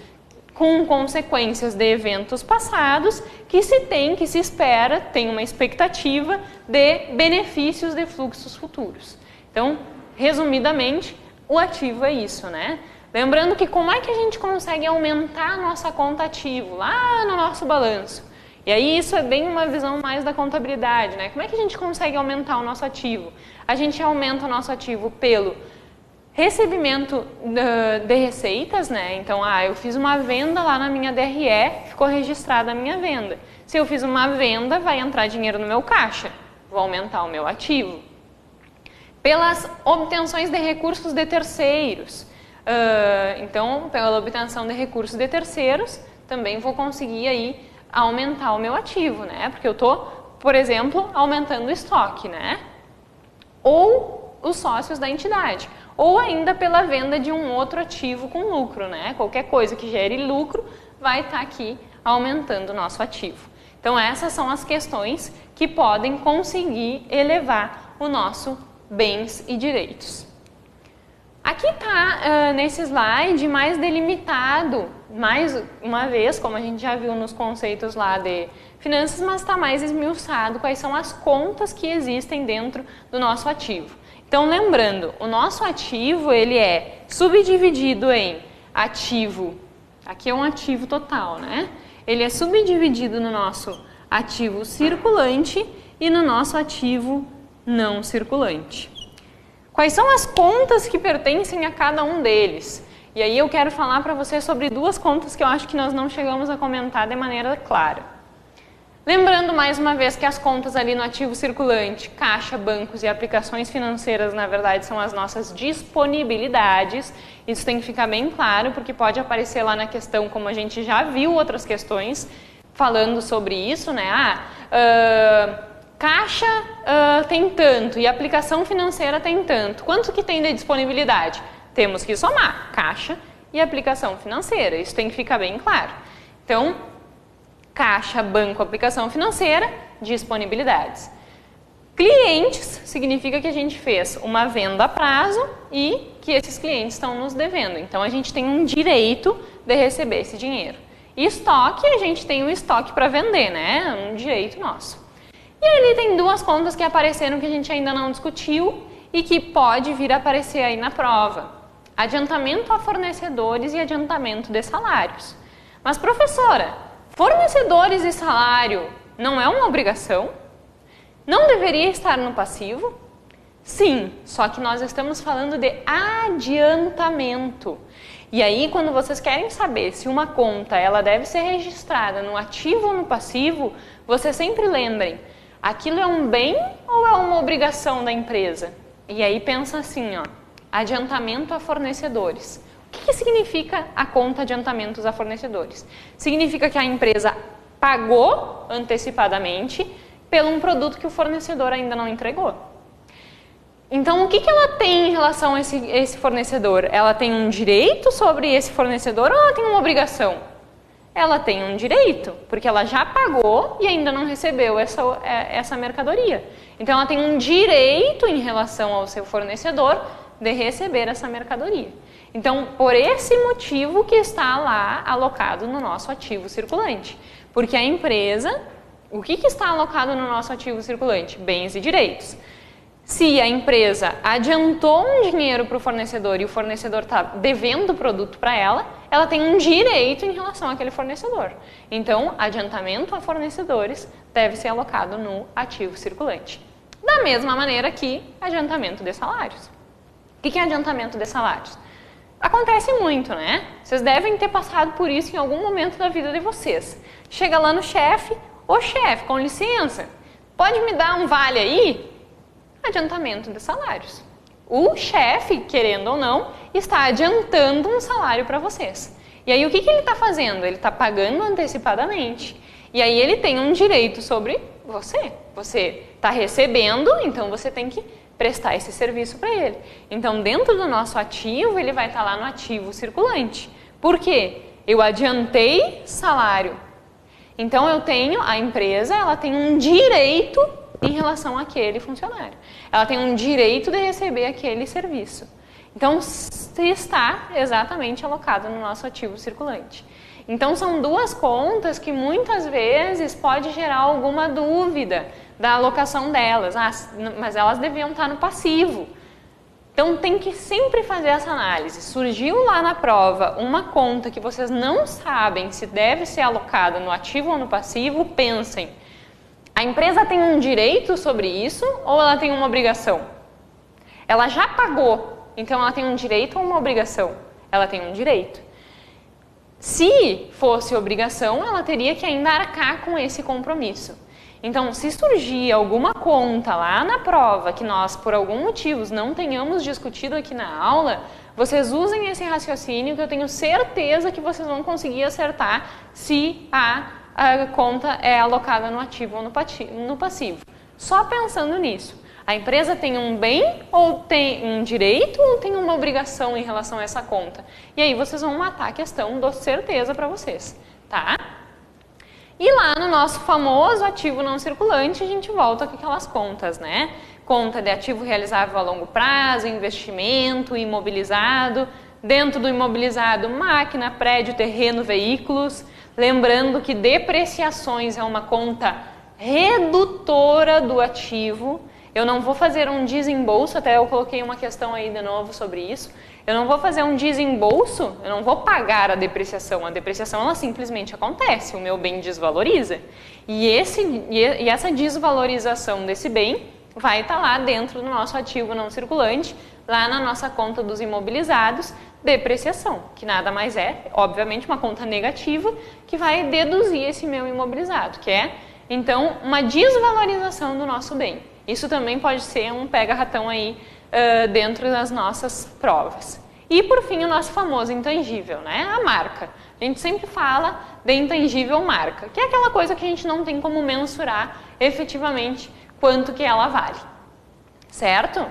com consequências de eventos passados que se espera, tem uma expectativa de benefícios de fluxos futuros. Então, resumidamente, o ativo é isso, né? Lembrando que como é que a gente consegue aumentar a nossa conta ativo lá no nosso balanço? E aí isso é bem uma visão mais da contabilidade, né? Como é que a gente consegue aumentar o nosso ativo? A gente aumenta o nosso ativo pelo recebimento de receitas, né? Então, eu fiz uma venda lá na minha DRE, ficou registrada a minha venda. Se eu fiz uma venda, vai entrar dinheiro no meu caixa, vou aumentar o meu ativo. Pelas obtenções de recursos de terceiros. Então, pela obtenção de recursos de terceiros, também vou conseguir aí aumentar o meu ativo, né? Porque eu tô, por exemplo, aumentando o estoque, né? Ou os sócios da entidade. Ou ainda pela venda de um outro ativo com lucro, né? Qualquer coisa que gere lucro vai estar aqui aumentando o nosso ativo. Então, essas são as questões que podem conseguir elevar o nosso bens e direitos. Aqui está, nesse slide, mais delimitado, mais uma vez, como a gente já viu nos conceitos lá de finanças, mas está mais esmiuçado quais são as contas que existem dentro do nosso ativo. Então, lembrando, o nosso ativo, ele é subdividido em ativo, aqui é um ativo total, né? Ele é subdividido no nosso ativo circulante e no nosso ativo não circulante. Quais são as contas que pertencem a cada um deles? E aí eu quero falar para você sobre duas contas que eu acho que nós não chegamos a comentar de maneira clara. Lembrando mais uma vez que as contas ali no ativo circulante, caixa, bancos e aplicações financeiras, na verdade, são as nossas disponibilidades. Isso tem que ficar bem claro, porque pode aparecer lá na questão, como a gente já viu outras questões falando sobre isso, né? Caixa tem tanto e aplicação financeira tem tanto. Quanto que tem de disponibilidade? Temos que somar caixa e aplicação financeira. Isso tem que ficar bem claro. Então, caixa, banco, aplicação financeira, disponibilidades. Clientes significa que a gente fez uma venda a prazo e que esses clientes estão nos devendo. Então, a gente tem um direito de receber esse dinheiro. E estoque, a gente tem um estoque para vender, né? Um direito nosso. E ali tem duas contas que apareceram que a gente ainda não discutiu e que pode vir a aparecer aí na prova. Adiantamento a fornecedores e adiantamento de salários. Mas, professora, fornecedores e salário não é uma obrigação? Não deveria estar no passivo? Sim, só que nós estamos falando de adiantamento. E aí, quando vocês querem saber se uma conta ela deve ser registrada no ativo ou no passivo, vocês sempre lembrem, aquilo é um bem ou é uma obrigação da empresa? E aí pensa assim, adiantamento a fornecedores. O que significa a conta adiantamentos a fornecedores? Significa que a empresa pagou antecipadamente por um produto que o fornecedor ainda não entregou. Então, o que ela tem em relação a esse fornecedor? Ela tem um direito sobre esse fornecedor ou ela tem uma obrigação? Ela tem um direito, porque ela já pagou e ainda não recebeu essa mercadoria. Então, ela tem um direito em relação ao seu fornecedor de receber essa mercadoria. Então, por esse motivo que está lá alocado no nosso ativo circulante. Porque a empresa, o que está alocado no nosso ativo circulante? Bens e direitos. Se a empresa adiantou um dinheiro para o fornecedor e o fornecedor está devendo o produto para ela, ela tem um direito em relação àquele fornecedor. Então, adiantamento a fornecedores deve ser alocado no ativo circulante. Da mesma maneira que adiantamento de salários. O que é adiantamento de salários? Acontece muito, né? Vocês devem ter passado por isso em algum momento da vida de vocês. Chega lá no chefe, ô chefe, com licença, pode me dar um vale aí? Adiantamento de salários. O chefe, querendo ou não, está adiantando um salário para vocês. E aí o que ele está fazendo? Ele está pagando antecipadamente. E aí ele tem um direito sobre você. Você está recebendo, então você tem que prestar esse serviço para ele. Então, dentro do nosso ativo, ele vai estar lá no ativo circulante. Por quê? Eu adiantei salário. Então, a empresa, ela tem um direito em relação àquele funcionário. Ela tem um direito de receber aquele serviço. Então, está exatamente alocado no nosso ativo circulante. Então, são duas contas que muitas vezes pode gerar alguma dúvida da alocação delas. Mas elas deviam estar no passivo. Então tem que sempre fazer essa análise. Surgiu lá na prova uma conta que vocês não sabem se deve ser alocada no ativo ou no passivo, pensem. A empresa tem um direito sobre isso ou ela tem uma obrigação? Ela já pagou, então ela tem um direito ou uma obrigação? Ela tem um direito. Se fosse obrigação, ela teria que ainda arcar com esse compromisso. Então, se surgir alguma conta lá na prova que nós, por algum motivo, não tenhamos discutido aqui na aula, vocês usem esse raciocínio que eu tenho certeza que vocês vão conseguir acertar se a conta é alocada no ativo ou no passivo. Só pensando nisso. A empresa tem um bem ou tem um direito ou tem uma obrigação em relação a essa conta? E aí vocês vão matar a questão, dou certeza para vocês, tá? E lá no nosso famoso ativo não circulante, a gente volta com aquelas contas, né? Conta de ativo realizável a longo prazo, investimento, imobilizado. Dentro do imobilizado, máquina, prédio, terreno, veículos. Lembrando que depreciações é uma conta redutora do ativo. Eu não vou fazer um desembolso, até eu coloquei uma questão aí de novo sobre isso. Eu não vou fazer um desembolso, eu não vou pagar a depreciação. A depreciação, ela simplesmente acontece, o meu bem desvaloriza. E essa desvalorização desse bem vai estar lá dentro do nosso ativo não circulante, lá na nossa conta dos imobilizados, depreciação, que nada mais é, obviamente, uma conta negativa que vai deduzir esse meu imobilizado, que é, então, uma desvalorização do nosso bem. Isso também pode ser um pega-ratão aí dentro das nossas provas. E, por fim, o nosso famoso intangível, né? A marca. A gente sempre fala de intangível marca, que é aquela coisa que a gente não tem como mensurar efetivamente quanto que ela vale, certo?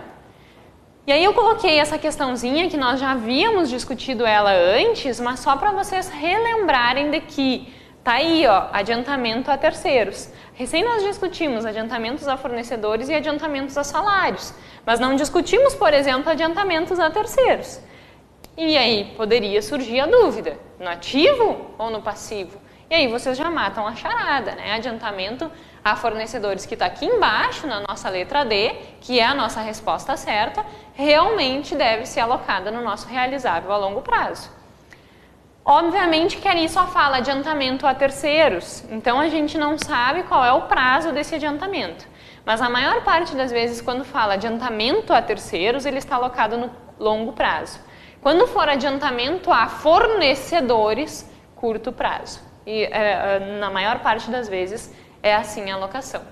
E aí eu coloquei essa questãozinha que nós já havíamos discutido ela antes, mas só para vocês relembrarem de que tá aí, ó, adiantamento a terceiros. Recém nós discutimos adiantamentos a fornecedores e adiantamentos a salários, mas não discutimos, por exemplo, adiantamentos a terceiros. E aí poderia surgir a dúvida, no ativo ou no passivo? E aí vocês já matam a charada, né? Adiantamento a fornecedores, que está aqui embaixo na nossa letra D, que é a nossa resposta certa, realmente deve ser alocada no nosso realizável a longo prazo. Obviamente que ali só fala adiantamento a terceiros, então a gente não sabe qual é o prazo desse adiantamento. Mas a maior parte das vezes, quando fala adiantamento a terceiros, ele está alocado no longo prazo. Quando for adiantamento a fornecedores, curto prazo. E na maior parte das vezes é assim a alocação.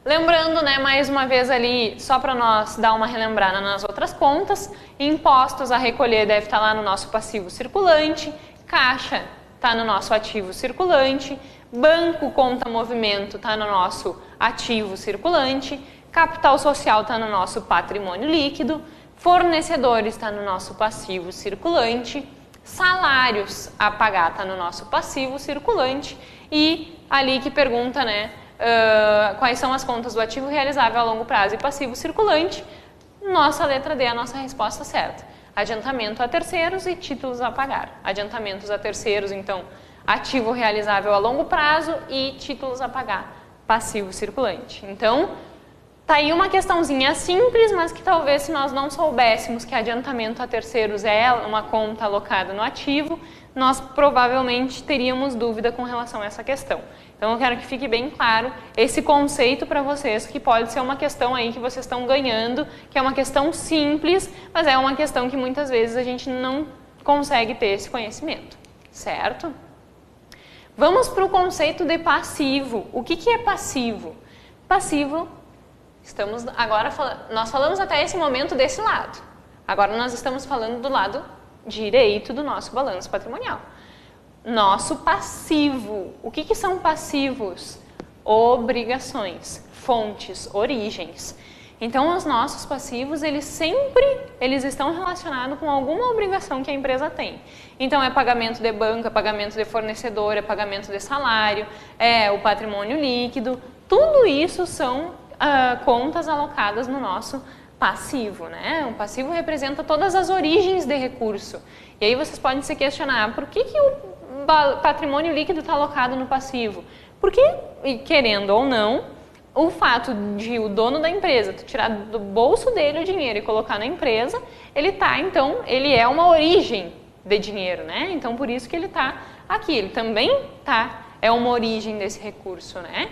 Lembrando, né, mais uma vez ali, só para nós dar uma relembrada nas outras contas, impostos a recolher deve estar lá no nosso passivo circulante, caixa está no nosso ativo circulante, banco conta movimento está no nosso ativo circulante, capital social está no nosso patrimônio líquido, fornecedores está no nosso passivo circulante, salários a pagar está no nosso passivo circulante e ali que pergunta, né, quais são as contas do ativo realizável a longo prazo e passivo circulante, nossa letra D é a nossa resposta certa. Adiantamento a terceiros e títulos a pagar. Adiantamentos a terceiros, então, ativo realizável a longo prazo e títulos a pagar, passivo circulante. Então, tá aí uma questãozinha simples, mas que talvez se nós não soubéssemos que adiantamento a terceiros é uma conta alocada no ativo, nós provavelmente teríamos dúvida com relação a essa questão. Então eu quero que fique bem claro esse conceito para vocês, que pode ser uma questão aí que vocês estão ganhando, que é uma questão simples, mas é uma questão que muitas vezes a gente não consegue ter esse conhecimento, certo? Vamos para o conceito de passivo. O que é passivo? Passivo, nós falamos até esse momento desse lado. Agora nós estamos falando do lado direito do nosso balanço patrimonial. Nosso passivo. O que são passivos? Obrigações, fontes, origens. Então, os nossos passivos, eles estão relacionados com alguma obrigação que a empresa tem. Então, é pagamento de banco, é pagamento de fornecedor, é pagamento de salário, é o patrimônio líquido. Tudo isso são contas alocadas no nosso passivo, né? O passivo representa todas as origens de recurso. E aí vocês podem se questionar, por que o patrimônio líquido está alocado no passivo? Porque, querendo ou não, o fato de o dono da empresa tirar do bolso dele o dinheiro e colocar na empresa, ele é uma origem de dinheiro, né? Então, por isso que ele está aqui. Ele também é uma origem desse recurso, né?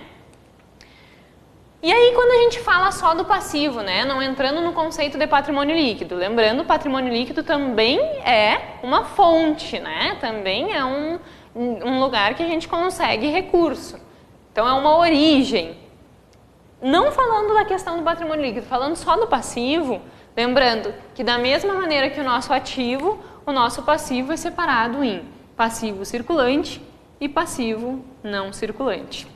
E aí, quando a gente fala só do passivo, né? Não entrando no conceito de patrimônio líquido. Lembrando, o patrimônio líquido também é uma fonte, né? Também é um lugar que a gente consegue recurso. Então, é uma origem. Não falando da questão do patrimônio líquido, falando só do passivo, lembrando que da mesma maneira que o nosso ativo, o nosso passivo é separado em passivo circulante e passivo não circulante.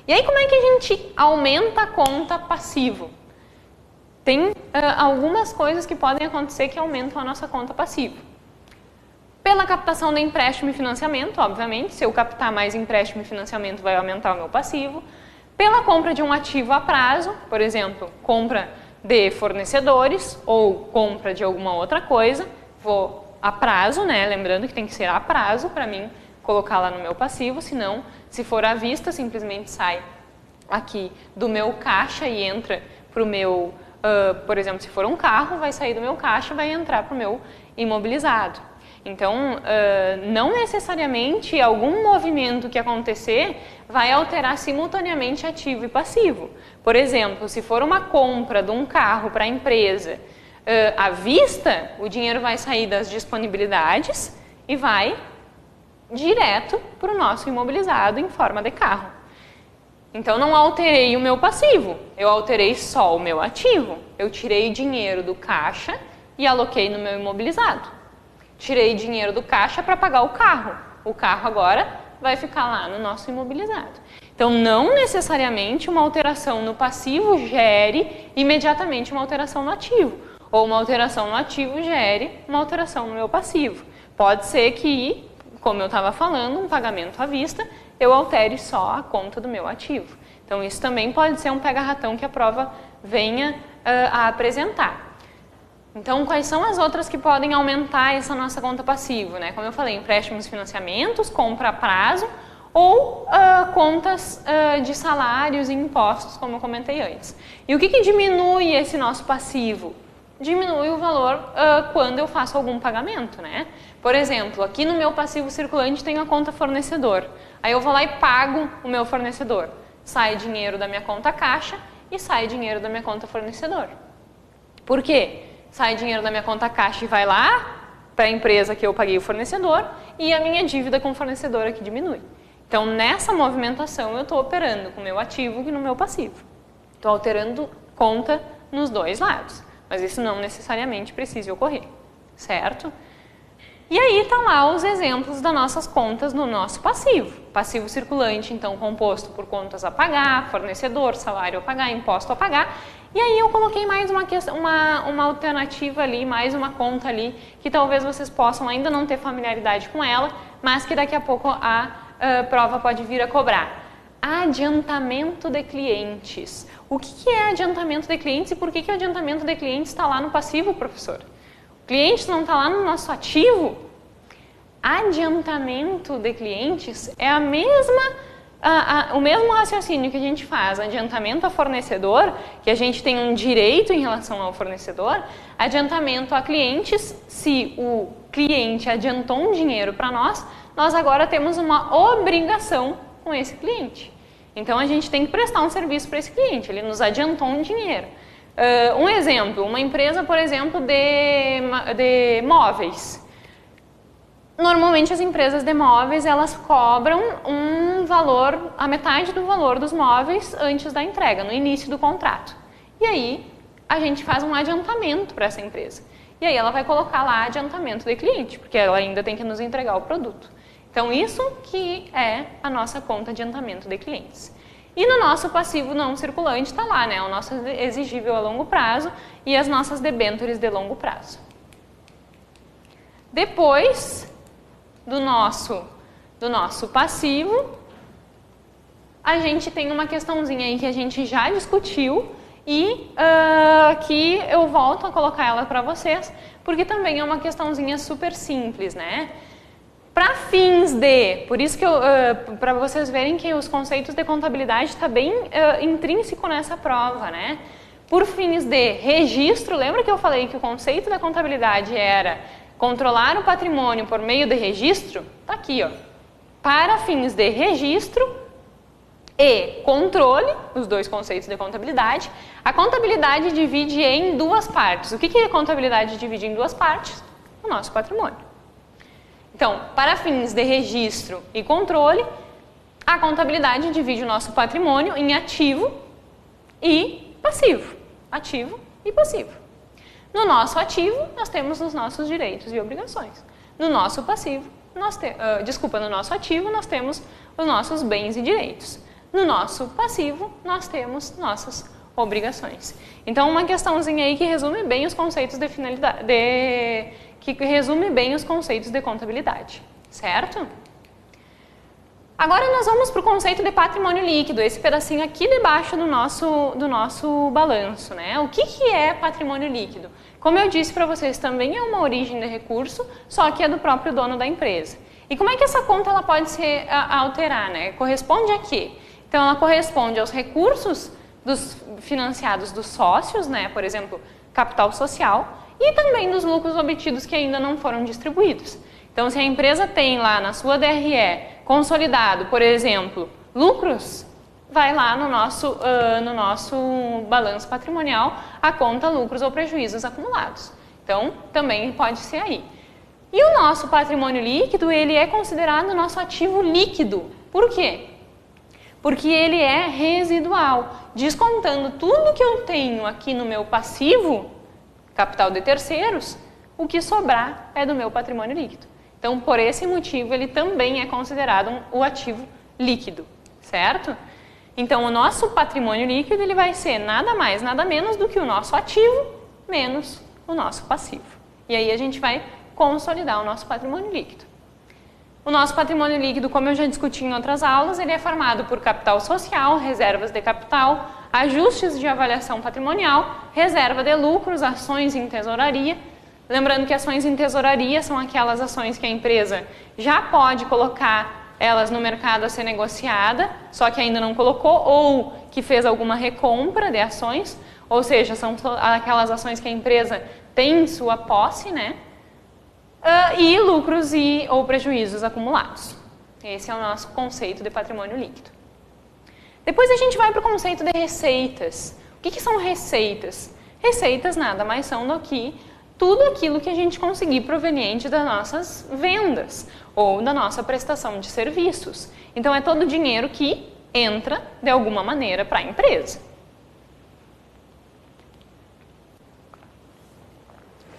E aí, como é que a gente aumenta a conta passivo? Tem algumas coisas que podem acontecer que aumentam a nossa conta passiva. Pela captação de empréstimo e financiamento, obviamente, se eu captar mais empréstimo e financiamento vai aumentar o meu passivo. Pela compra de um ativo a prazo, por exemplo, compra de fornecedores ou compra de alguma outra coisa, vou a prazo, né? Lembrando que tem que ser a prazo para mim colocar lá no meu passivo, senão, se for à vista, simplesmente sai aqui do meu caixa e entra para o meu, por exemplo, se for um carro, vai sair do meu caixa e vai entrar para o meu imobilizado. Então, não necessariamente algum movimento que acontecer vai alterar simultaneamente ativo e passivo. Por exemplo, se for uma compra de um carro para a empresa à vista, o dinheiro vai sair das disponibilidades e vai direto para o nosso imobilizado em forma de carro. Então, não alterei o meu passivo, eu alterei só o meu ativo. Eu tirei dinheiro do caixa e aloquei no meu imobilizado. Tirei dinheiro do caixa para pagar o carro. O carro agora vai ficar lá no nosso imobilizado. Então, não necessariamente uma alteração no passivo gere imediatamente uma alteração no ativo. Ou uma alteração no ativo gere uma alteração no meu passivo. Pode ser que, como eu estava falando, um pagamento à vista, eu altere só a conta do meu ativo. Então, isso também pode ser um pega-ratão que a prova venha a apresentar. Então, quais são as outras que podem aumentar essa nossa conta passiva, né? Como eu falei, empréstimos e financiamentos, compra a prazo ou contas de salários e impostos, como eu comentei antes. E o que diminui esse nosso passivo? Diminui o valor quando eu faço algum pagamento, né? Por exemplo, aqui no meu passivo circulante tem a conta fornecedor. Aí eu vou lá e pago o meu fornecedor. Sai dinheiro da minha conta caixa e sai dinheiro da minha conta fornecedor. Por quê? Sai dinheiro da minha conta caixa e vai lá para a empresa que eu paguei o fornecedor e a minha dívida com o fornecedor aqui diminui. Então, nessa movimentação, eu estou operando com o meu ativo e no meu passivo. Estou alterando conta nos dois lados, mas isso não necessariamente precisa ocorrer, certo? E aí estão lá os exemplos das nossas contas no nosso passivo. Passivo circulante, então, composto por contas a pagar, fornecedor, salário a pagar, imposto a pagar. E aí eu coloquei mais uma alternativa ali, mais uma conta ali, que talvez vocês possam ainda não ter familiaridade com ela, mas que daqui a pouco a prova pode vir a cobrar. Adiantamento de clientes. O que é adiantamento de clientes e por que o adiantamento de clientes está lá no passivo, professor? O cliente não está lá no nosso ativo? Adiantamento de clientes é o mesmo raciocínio que a gente faz, adiantamento a fornecedor, que a gente tem um direito em relação ao fornecedor, adiantamento a clientes, se o cliente adiantou um dinheiro para nós agora temos uma obrigação com esse cliente. Então, a gente tem que prestar um serviço para esse cliente, ele nos adiantou um dinheiro. Um exemplo, uma empresa, por exemplo, de móveis. Normalmente as empresas de móveis, elas cobram um valor, a metade do valor dos móveis antes da entrega, no início do contrato. E aí, a gente faz um adiantamento para essa empresa. E aí ela vai colocar lá adiantamento de cliente, porque ela ainda tem que nos entregar o produto. Então, isso que é a nossa conta de adiantamento de clientes. E no nosso passivo não circulante está lá, né? O nosso exigível a longo prazo e as nossas debêntures de longo prazo. Depois do nosso passivo, a gente tem uma questãozinha aí que a gente já discutiu e que eu volto a colocar ela para vocês, porque também é uma questãozinha super simples, né? Para fins de, por isso que para vocês verem que os conceitos de contabilidade está bem intrínseco nessa prova, né? Por fins de registro, lembra que eu falei que o conceito da contabilidade era controlar o patrimônio por meio de registro? Tá aqui, ó. Para fins de registro e controle, os dois conceitos de contabilidade, a contabilidade divide em duas partes. O que a contabilidade divide em duas partes? O nosso patrimônio. Então, para fins de registro e controle, a contabilidade divide o nosso patrimônio em ativo e passivo. Ativo e passivo. No nosso ativo, nós temos os nossos direitos e obrigações. No nosso passivo, no nosso ativo, nós temos os nossos bens e direitos. No nosso passivo, nós temos nossas obrigações. Então, uma questãozinha aí que resume bem os conceitos de finalidade, que resume bem os conceitos de contabilidade, certo? Agora nós vamos para o conceito de patrimônio líquido, esse pedacinho aqui debaixo do nosso balanço, né? O que é patrimônio líquido? Como eu disse para vocês, também é uma origem de recurso, só que é do próprio dono da empresa. E como é que essa conta ela pode se alterar, né? Corresponde a quê? Então, ela corresponde aos recursos financiados dos sócios, né? Por exemplo, capital social, e também dos lucros obtidos que ainda não foram distribuídos. Então, se a empresa tem lá na sua DRE consolidado, por exemplo, lucros, vai lá no nosso balanço patrimonial a conta lucros ou prejuízos acumulados. Então, também pode ser aí. E o nosso patrimônio líquido, ele é considerado nosso ativo líquido. Por quê? Porque ele é residual. Descontando tudo que eu tenho aqui no meu passivo, capital de terceiros, o que sobrar é do meu patrimônio líquido. Então, por esse motivo, ele também é considerado o ativo líquido, certo? Então, o nosso patrimônio líquido ele vai ser nada mais, nada menos do que o nosso ativo menos o nosso passivo. E aí a gente vai consolidar o nosso patrimônio líquido. O nosso patrimônio líquido, como eu já discuti em outras aulas, ele é formado por capital social, reservas de capital, ajustes de avaliação patrimonial, reserva de lucros, ações em tesouraria. Lembrando que ações em tesouraria são aquelas ações que a empresa já pode colocar elas no mercado a ser negociada, só que ainda não colocou, ou que fez alguma recompra de ações, ou seja, são aquelas ações que a empresa tem em sua posse, né? E lucros ou prejuízos acumulados. Esse é o nosso conceito de patrimônio líquido. Depois a gente vai para o conceito de receitas. O que são receitas? Receitas nada mais são do que tudo aquilo que a gente conseguir proveniente das nossas vendas ou da nossa prestação de serviços. Então, é todo o dinheiro que entra, de alguma maneira, para a empresa.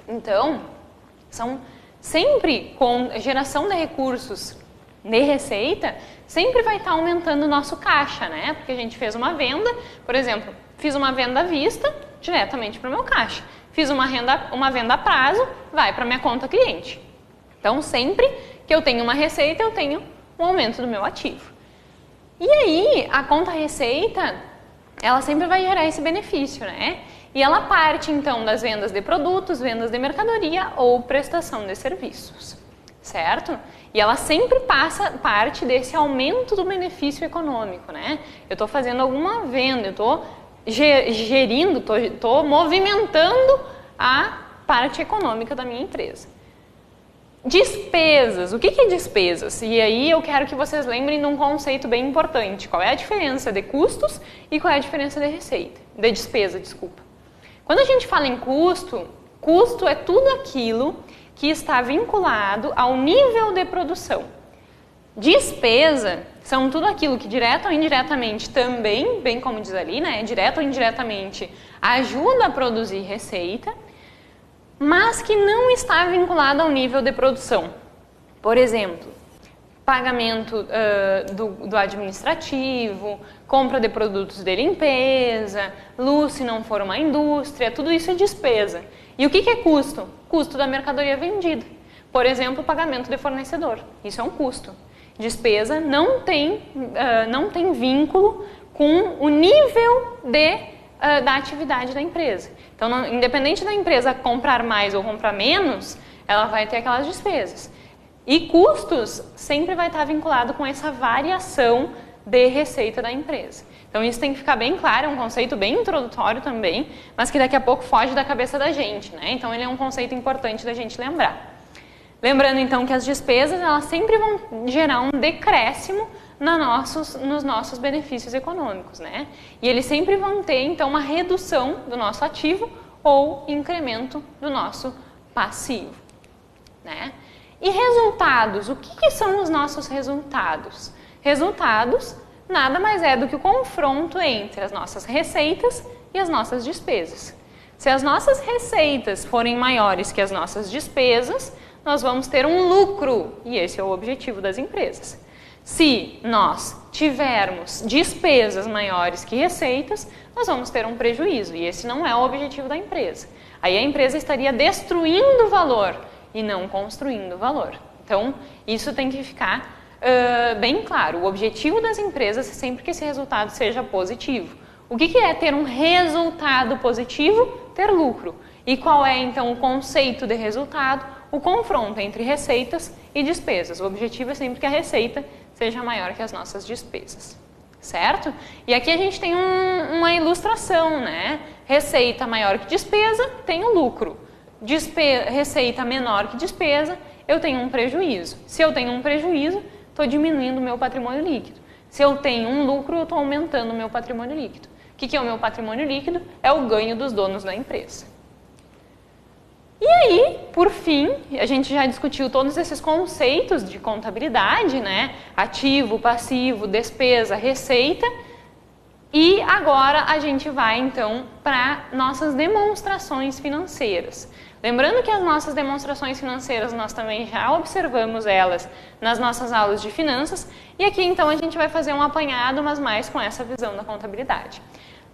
Então, são sempre com geração de recursos de receita, sempre vai estar aumentando o nosso caixa, né? Porque a gente fez uma venda, por exemplo, fiz uma venda à vista, diretamente para o meu caixa. Fiz uma venda a prazo, vai para a minha conta cliente. Então, sempre que eu tenho uma receita, eu tenho um aumento do meu ativo. E aí, a conta receita, ela sempre vai gerar esse benefício, né? E ela parte, então, das vendas de produtos, vendas de mercadoria ou prestação de serviços, certo? E ela sempre parte desse aumento do benefício econômico, né? Eu estou fazendo alguma venda, eu estou gerindo, estou movimentando a parte econômica da minha empresa. Despesas. O que é despesas? E aí eu quero que vocês lembrem de um conceito bem importante. Qual é a diferença de custos e qual é a diferença de receita? De despesa, desculpa. Quando a gente fala em custo, custo é tudo aquilo que está vinculado ao nível de produção. Despesa são tudo aquilo que direto ou indiretamente também, bem como diz ali, né, direto ou indiretamente ajuda a produzir receita, mas que não está vinculado ao nível de produção. Por exemplo, pagamento do administrativo, compra de produtos de limpeza, luz se não for uma indústria, tudo isso é despesa. E o que é custo? Custo da mercadoria vendida. Por exemplo, pagamento de fornecedor. Isso é um custo. Despesa não tem vínculo com o nível da atividade da empresa. Então, independente da empresa comprar mais ou comprar menos, ela vai ter aquelas despesas. E custos sempre vai estar vinculado com essa variação de receita da empresa. Então isso tem que ficar bem claro, é um conceito bem introdutório também, mas que daqui a pouco foge da cabeça da gente, né? Então ele é um conceito importante da gente lembrar. Lembrando então que as despesas, elas sempre vão gerar um decréscimo nos nossos benefícios econômicos, né? E eles sempre vão ter então uma redução do nosso ativo ou incremento do nosso passivo, né? E resultados, o que são os nossos resultados? Resultados nada mais é do que o confronto entre as nossas receitas e as nossas despesas. Se as nossas receitas forem maiores que as nossas despesas, nós vamos ter um lucro, e esse é o objetivo das empresas. Se nós tivermos despesas maiores que receitas, nós vamos ter um prejuízo, e esse não é o objetivo da empresa. Aí a empresa estaria destruindo valor e não construindo valor. Então, isso tem que ficar bem claro. O objetivo das empresas é sempre que esse resultado seja positivo. O que é ter um resultado positivo? Ter lucro. E qual é, então, o conceito de resultado? O confronto entre receitas e despesas. O objetivo é sempre que a receita seja maior que as nossas despesas, certo? E aqui a gente tem uma ilustração, né? Receita maior que despesa, tenho lucro. Receita menor que despesa, eu tenho um prejuízo. Se eu tenho um prejuízo, estou diminuindo o meu patrimônio líquido. Se eu tenho um lucro, eu estou aumentando o meu patrimônio líquido. O que é o meu patrimônio líquido? É o ganho dos donos da empresa. E aí, por fim, a gente já discutiu todos esses conceitos de contabilidade, né? Ativo, passivo, despesa, receita. E agora a gente vai, então, para nossas demonstrações financeiras. Lembrando que as nossas demonstrações financeiras, nós também já observamos elas nas nossas aulas de finanças. E aqui, então, a gente vai fazer um apanhado, mas mais com essa visão da contabilidade.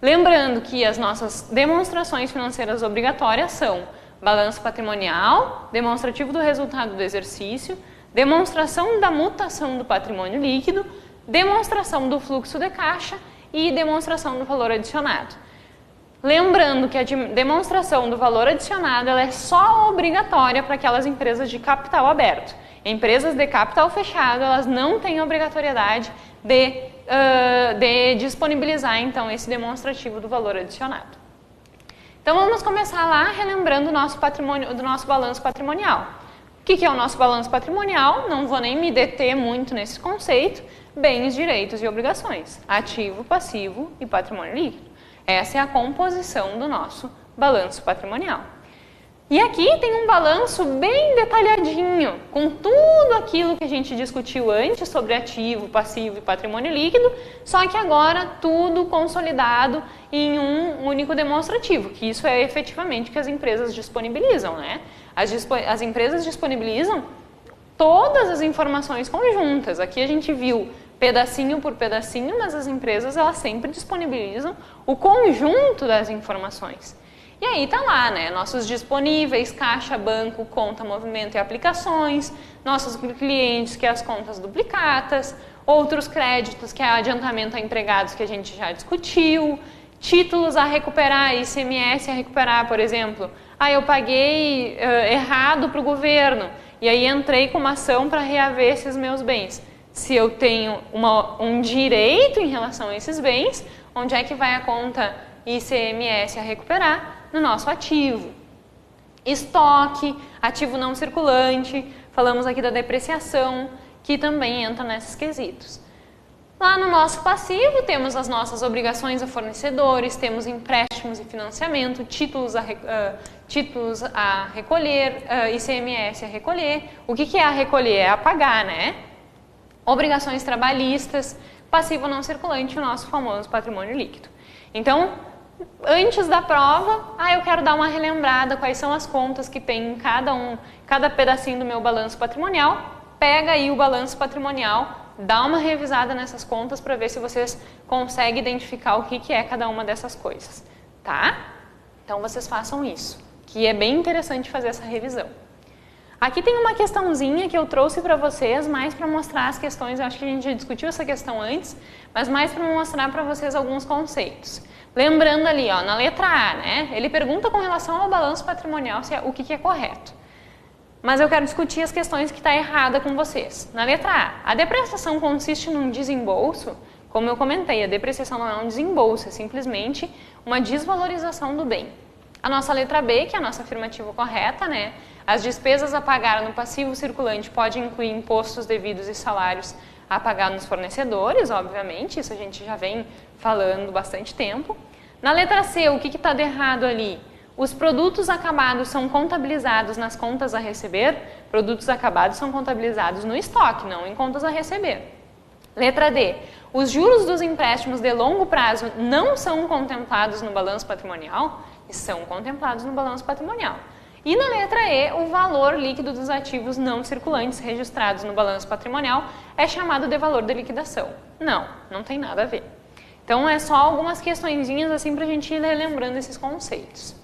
Lembrando que as nossas demonstrações financeiras obrigatórias são balanço patrimonial, demonstrativo do resultado do exercício, demonstração da mutação do patrimônio líquido, demonstração do fluxo de caixa e demonstração do valor adicionado. Lembrando que a demonstração do valor adicionado ela é só obrigatória para aquelas empresas de capital aberto. Empresas de capital fechado, elas não têm obrigatoriedade de disponibilizar, então, esse demonstrativo do valor adicionado. Então, vamos começar lá relembrando do nosso balanço patrimonial. O que é o nosso balanço patrimonial? Não vou nem me deter muito nesse conceito. Bens, direitos e obrigações. Ativo, passivo e patrimônio líquido. Essa é a composição do nosso balanço patrimonial. E aqui tem um balanço bem detalhadinho, com tudo aquilo que a gente discutiu antes sobre ativo, passivo e patrimônio líquido, só que agora tudo consolidado em um único demonstrativo, que isso é efetivamente o que as empresas disponibilizam, né? As empresas disponibilizam todas as informações conjuntas. Aqui a gente viu pedacinho por pedacinho, mas as empresas elas sempre disponibilizam o conjunto das informações. E aí tá lá, né? Nossos disponíveis, caixa, banco, conta, movimento e aplicações, nossos clientes, que é as contas duplicatas, outros créditos, que é adiantamento a empregados, que a gente já discutiu, títulos a recuperar, ICMS a recuperar, por exemplo. Eu paguei errado para o governo e aí entrei com uma ação para reaver esses meus bens. Se eu tenho um direito em relação a esses bens, onde é que vai a conta ICMS a recuperar? No nosso ativo. Estoque, ativo não circulante, falamos aqui da depreciação, que também entra nesses quesitos. Lá no nosso passivo temos as nossas obrigações a fornecedores, temos empréstimos e financiamento, títulos a recolher, ICMS a recolher. O que é a recolher? É a pagar, né? Obrigações trabalhistas, passivo não circulante, o nosso famoso patrimônio líquido. Então, antes da prova, eu quero dar uma relembrada quais são as contas que tem em cada pedacinho do meu balanço patrimonial. Pega aí o balanço patrimonial, dá uma revisada nessas contas para ver se vocês conseguem identificar o que é cada uma dessas coisas, tá? Então vocês façam isso, que é bem interessante fazer essa revisão. Aqui tem uma questãozinha que eu trouxe para vocês, mais para mostrar as questões, eu acho que a gente já discutiu essa questão antes, mas mais para mostrar para vocês alguns conceitos. Lembrando ali, ó, na letra A, né, ele pergunta com relação ao balanço patrimonial o que é correto. Mas eu quero discutir as questões que está errada com vocês. Na letra A depreciação consiste num desembolso. Como eu comentei, a depreciação não é um desembolso, é simplesmente uma desvalorização do bem. A nossa letra B, que é a nossa afirmativa correta, né? As despesas a pagar no passivo circulante podem incluir impostos devidos e salários a pagar nos fornecedores, obviamente, isso a gente já vem falando bastante tempo. Na letra C, o que está de errado ali? Os produtos acabados são contabilizados nas contas a receber. Produtos acabados são contabilizados no estoque, não em contas a receber. Letra D. Os juros dos empréstimos de longo prazo não são contemplados no balanço patrimonial? E são contemplados no balanço patrimonial. E na letra E, o valor líquido dos ativos não circulantes registrados no balanço patrimonial é chamado de valor de liquidação. Não, não tem nada a ver. Então, é só algumas questõezinhas assim para a gente ir relembrando esses conceitos.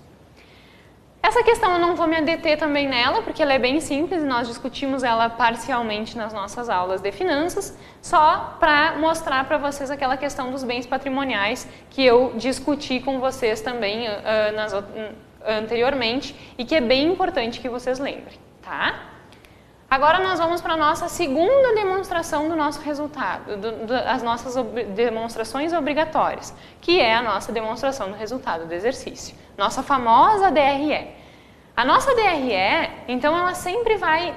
Essa questão eu não vou me adeter também nela, porque ela é bem simples e nós discutimos ela parcialmente nas nossas aulas de finanças, só para mostrar para vocês aquela questão dos bens patrimoniais que eu discuti com vocês também anteriormente e que é bem importante que vocês lembrem, tá? Agora nós vamos para a nossa segunda demonstração do nosso resultado, as nossas demonstrações obrigatórias, que é a nossa demonstração do resultado do exercício, nossa famosa DRE. A nossa DRE, então, ela sempre vai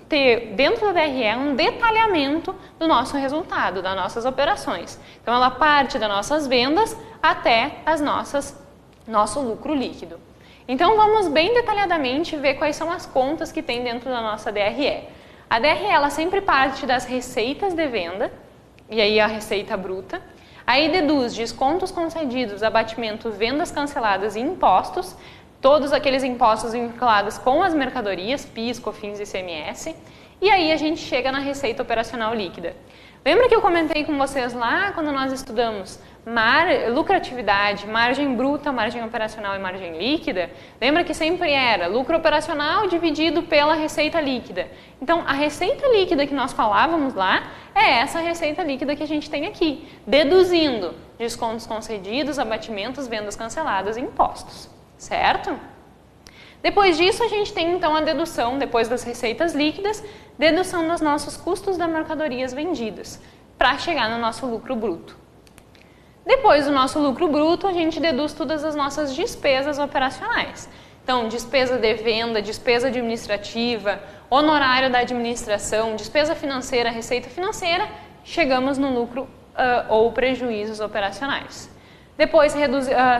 ter, dentro da DRE, um detalhamento do nosso resultado, das nossas operações. Então, ela parte das nossas vendas até nosso lucro líquido. Então, vamos bem detalhadamente ver quais são as contas que tem dentro da nossa DRE. A DRE, ela sempre parte das receitas de venda, e aí a receita bruta. Aí deduz descontos concedidos, abatimento, vendas canceladas e impostos, todos aqueles impostos vinculados com as mercadorias, PIS, COFINS e ICMS. E aí a gente chega na receita operacional líquida. Lembra que eu comentei com vocês lá quando nós estudamos lucratividade, margem bruta, margem operacional e margem líquida? Lembra que sempre era lucro operacional dividido pela receita líquida. Então, a receita líquida que nós falávamos lá é essa receita líquida que a gente tem aqui, deduzindo descontos concedidos, abatimentos, vendas canceladas e impostos, certo? Depois disso, a gente tem então a dedução, depois das receitas líquidas, dedução dos nossos custos das mercadorias vendidas, para chegar no nosso lucro bruto. Depois do nosso lucro bruto, a gente deduz todas as nossas despesas operacionais. Então, despesa de venda, despesa administrativa, honorário da administração, despesa financeira, receita financeira, chegamos no lucro ou prejuízos operacionais. Depois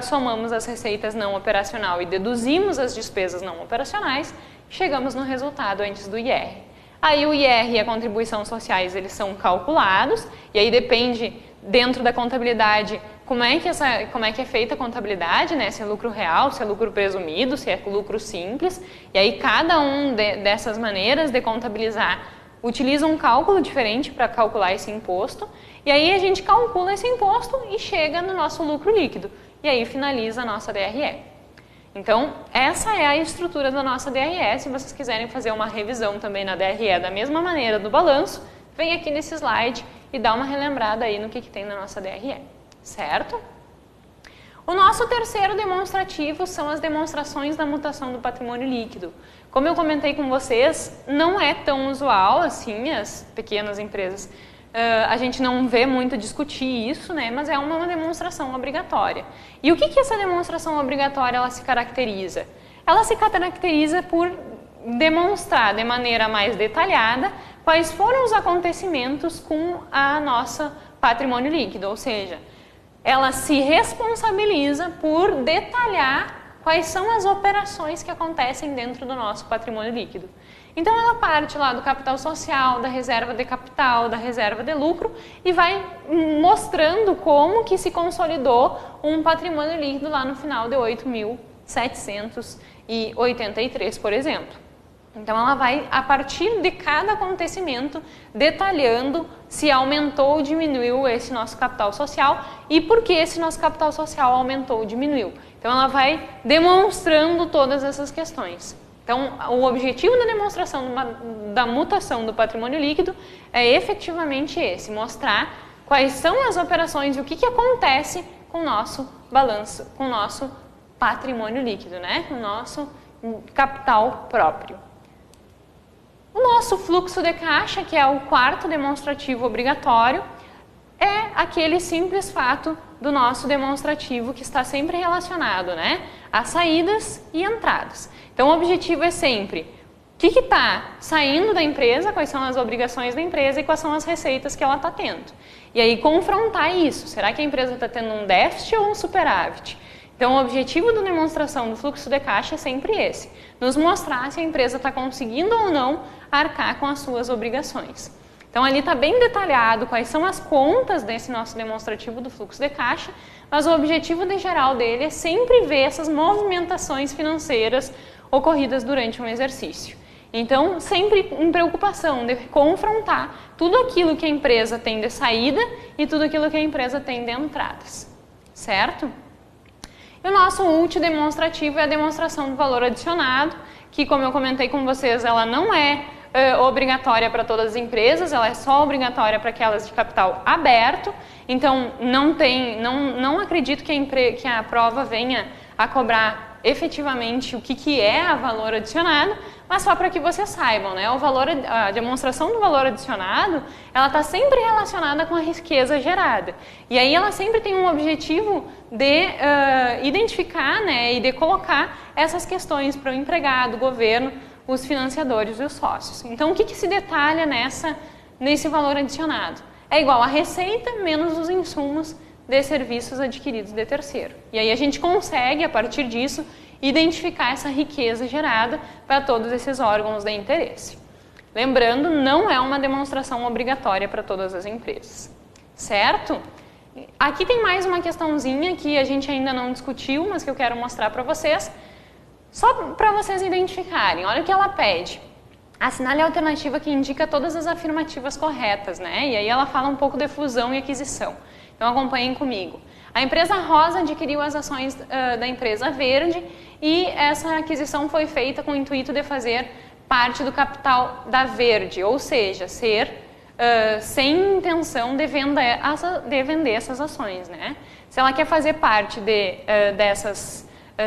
somamos as receitas não operacional e deduzimos as despesas não operacionais, chegamos no resultado antes do IR. Aí o IR e a contribuição sociais, eles são calculados, e aí depende, dentro da contabilidade, como é que é feita a contabilidade, né? Se é lucro real, se é lucro presumido, se é lucro simples, e aí cada dessas maneiras de contabilizar utiliza um cálculo diferente para calcular esse imposto, e aí a gente calcula esse imposto e chega no nosso lucro líquido, e aí finaliza a nossa DRE. Então, essa é a estrutura da nossa DRE. Se vocês quiserem fazer uma revisão também na DRE da mesma maneira do balanço, vem aqui nesse slide e dá uma relembrada aí no que tem na nossa DRE, certo? O nosso terceiro demonstrativo são as demonstrações da mutação do patrimônio líquido. Como eu comentei com vocês, não é tão usual assim, as pequenas empresas, a gente não vê muito discutir isso, né? Mas é uma demonstração obrigatória. E o que essa demonstração obrigatória ela se caracteriza? Ela se caracteriza por demonstrar de maneira mais detalhada quais foram os acontecimentos com a nossa patrimônio líquido, ou seja, ela se responsabiliza por detalhar quais são as operações que acontecem dentro do nosso patrimônio líquido. Então, ela parte lá do capital social, da reserva de capital, da reserva de lucro e vai mostrando como que se consolidou um patrimônio líquido lá no final de 8.783, por exemplo. Então, ela vai, a partir de cada acontecimento, detalhando se aumentou ou diminuiu esse nosso capital social e por que esse nosso capital social aumentou ou diminuiu. Então, ela vai demonstrando todas essas questões. Então, o objetivo da demonstração da mutação do patrimônio líquido é efetivamente esse, mostrar quais são as operações e o que acontece com o nosso balanço, com o nosso patrimônio líquido, né? Com o nosso capital próprio. O nosso fluxo de caixa, que é o quarto demonstrativo obrigatório, é aquele simples fato do nosso demonstrativo que está sempre relacionado, né, a saídas e entradas. Então, o objetivo é sempre o que está saindo da empresa, quais são as obrigações da empresa e quais são as receitas que ela está tendo. E aí, confrontar isso. Será que a empresa está tendo um déficit ou um superávit? Então, o objetivo da demonstração do fluxo de caixa é sempre esse, nos mostrar se a empresa está conseguindo ou não arcar com as suas obrigações. Então, ali está bem detalhado quais são as contas desse nosso demonstrativo do fluxo de caixa, mas o objetivo geral dele é sempre ver essas movimentações financeiras ocorridas durante um exercício. Então, sempre em preocupação de confrontar tudo aquilo que a empresa tem de saída e tudo aquilo que a empresa tem de entradas, certo? E o nosso último demonstrativo é a demonstração do valor adicionado, que, como eu comentei com vocês, ela não é obrigatória para todas as empresas, ela é só obrigatória para aquelas de capital aberto. Então, não acredito que a prova venha a cobrar efetivamente o que é a valor adicionado, mas só para que vocês saibam, né? A demonstração do valor adicionado, ela está sempre relacionada com a riqueza gerada. E aí ela sempre tem um objetivo de identificar, né, e de colocar essas questões para o empregado, o governo, os financiadores e os sócios. Então, o que se detalha nesse valor adicionado? É igual a receita menos os insumos de serviços adquiridos de terceiro. E aí a gente consegue, a partir disso, identificar essa riqueza gerada para todos esses órgãos de interesse. Lembrando, não é uma demonstração obrigatória para todas as empresas, certo? Aqui tem mais uma questãozinha que a gente ainda não discutiu, mas que eu quero mostrar para vocês, só para vocês identificarem. Olha o que ela pede. Assinale a alternativa que indica todas as afirmativas corretas, né? E aí ela fala um pouco de fusão e aquisição. Então acompanhem comigo. A empresa Rosa adquiriu as ações da empresa Verde e essa aquisição foi feita com o intuito de fazer parte do capital da Verde, ou seja, ser sem intenção de vender essas ações, né? Se ela quer fazer parte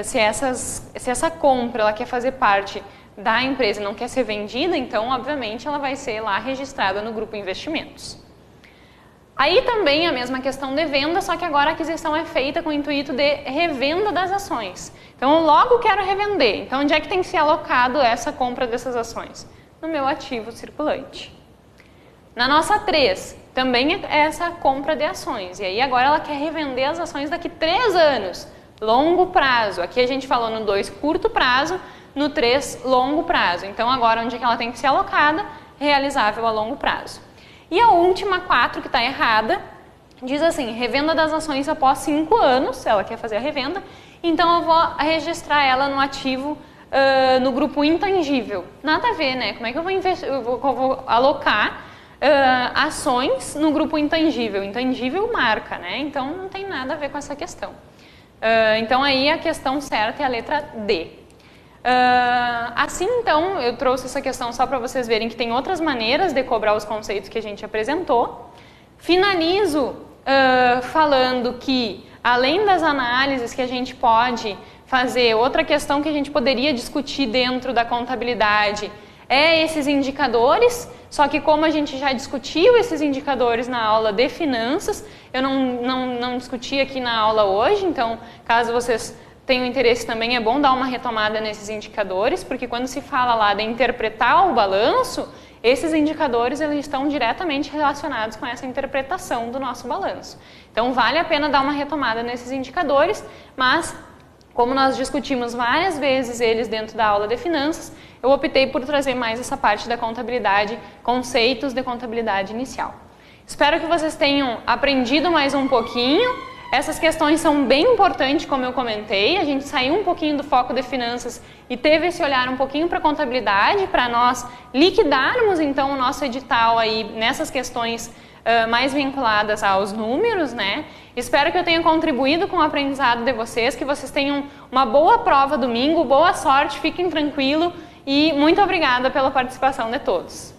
se essa compra ela quer fazer parte da empresa e não quer ser vendida, então obviamente ela vai ser lá registrada no grupo investimentos. Aí também a mesma questão de venda, só que agora a aquisição é feita com o intuito de revenda das ações. Então eu logo quero revender. Então onde é que tem que ser alocado essa compra dessas ações? No meu ativo circulante. Na nossa 3, também é essa compra de ações. E aí agora ela quer revender as ações daqui 3 anos. Longo prazo. Aqui a gente falou no 2, curto prazo, no 3, longo prazo. Então agora onde é que ela tem que ser alocada? Realizável a longo prazo. E a última 4, que está errada, diz assim, revenda das ações após 5 anos, ela quer fazer a revenda, então eu vou registrar ela no ativo, no grupo intangível. Nada a ver, né? Como é que eu vou alocar ações no grupo intangível? Intangível marca, né? Então não tem nada a ver com essa questão. Então aí a questão certa é a letra D. Assim, então, eu trouxe essa questão só para vocês verem que tem outras maneiras de cobrar os conceitos que a gente apresentou. Finalizo falando que, além das análises que a gente pode fazer, outra questão que a gente poderia discutir dentro da contabilidade é esses indicadores, só que como a gente já discutiu esses indicadores na aula de finanças, eu não discuti aqui na aula hoje, então, caso vocês tenham interesse também, é bom dar uma retomada nesses indicadores, porque quando se fala lá de interpretar o balanço, esses indicadores eles estão diretamente relacionados com essa interpretação do nosso balanço. Então, vale a pena dar uma retomada nesses indicadores, mas, como nós discutimos várias vezes eles dentro da aula de finanças, eu optei por trazer mais essa parte da contabilidade, conceitos de contabilidade inicial. Espero que vocês tenham aprendido mais um pouquinho. Essas questões são bem importantes, como eu comentei, a gente saiu um pouquinho do foco de finanças e teve esse olhar um pouquinho para a contabilidade, para nós liquidarmos então o nosso edital aí nessas questões mais vinculadas aos números, né? Espero que eu tenha contribuído com o aprendizado de vocês, que vocês tenham uma boa prova domingo, boa sorte, fiquem tranquilos e muito obrigada pela participação de todos.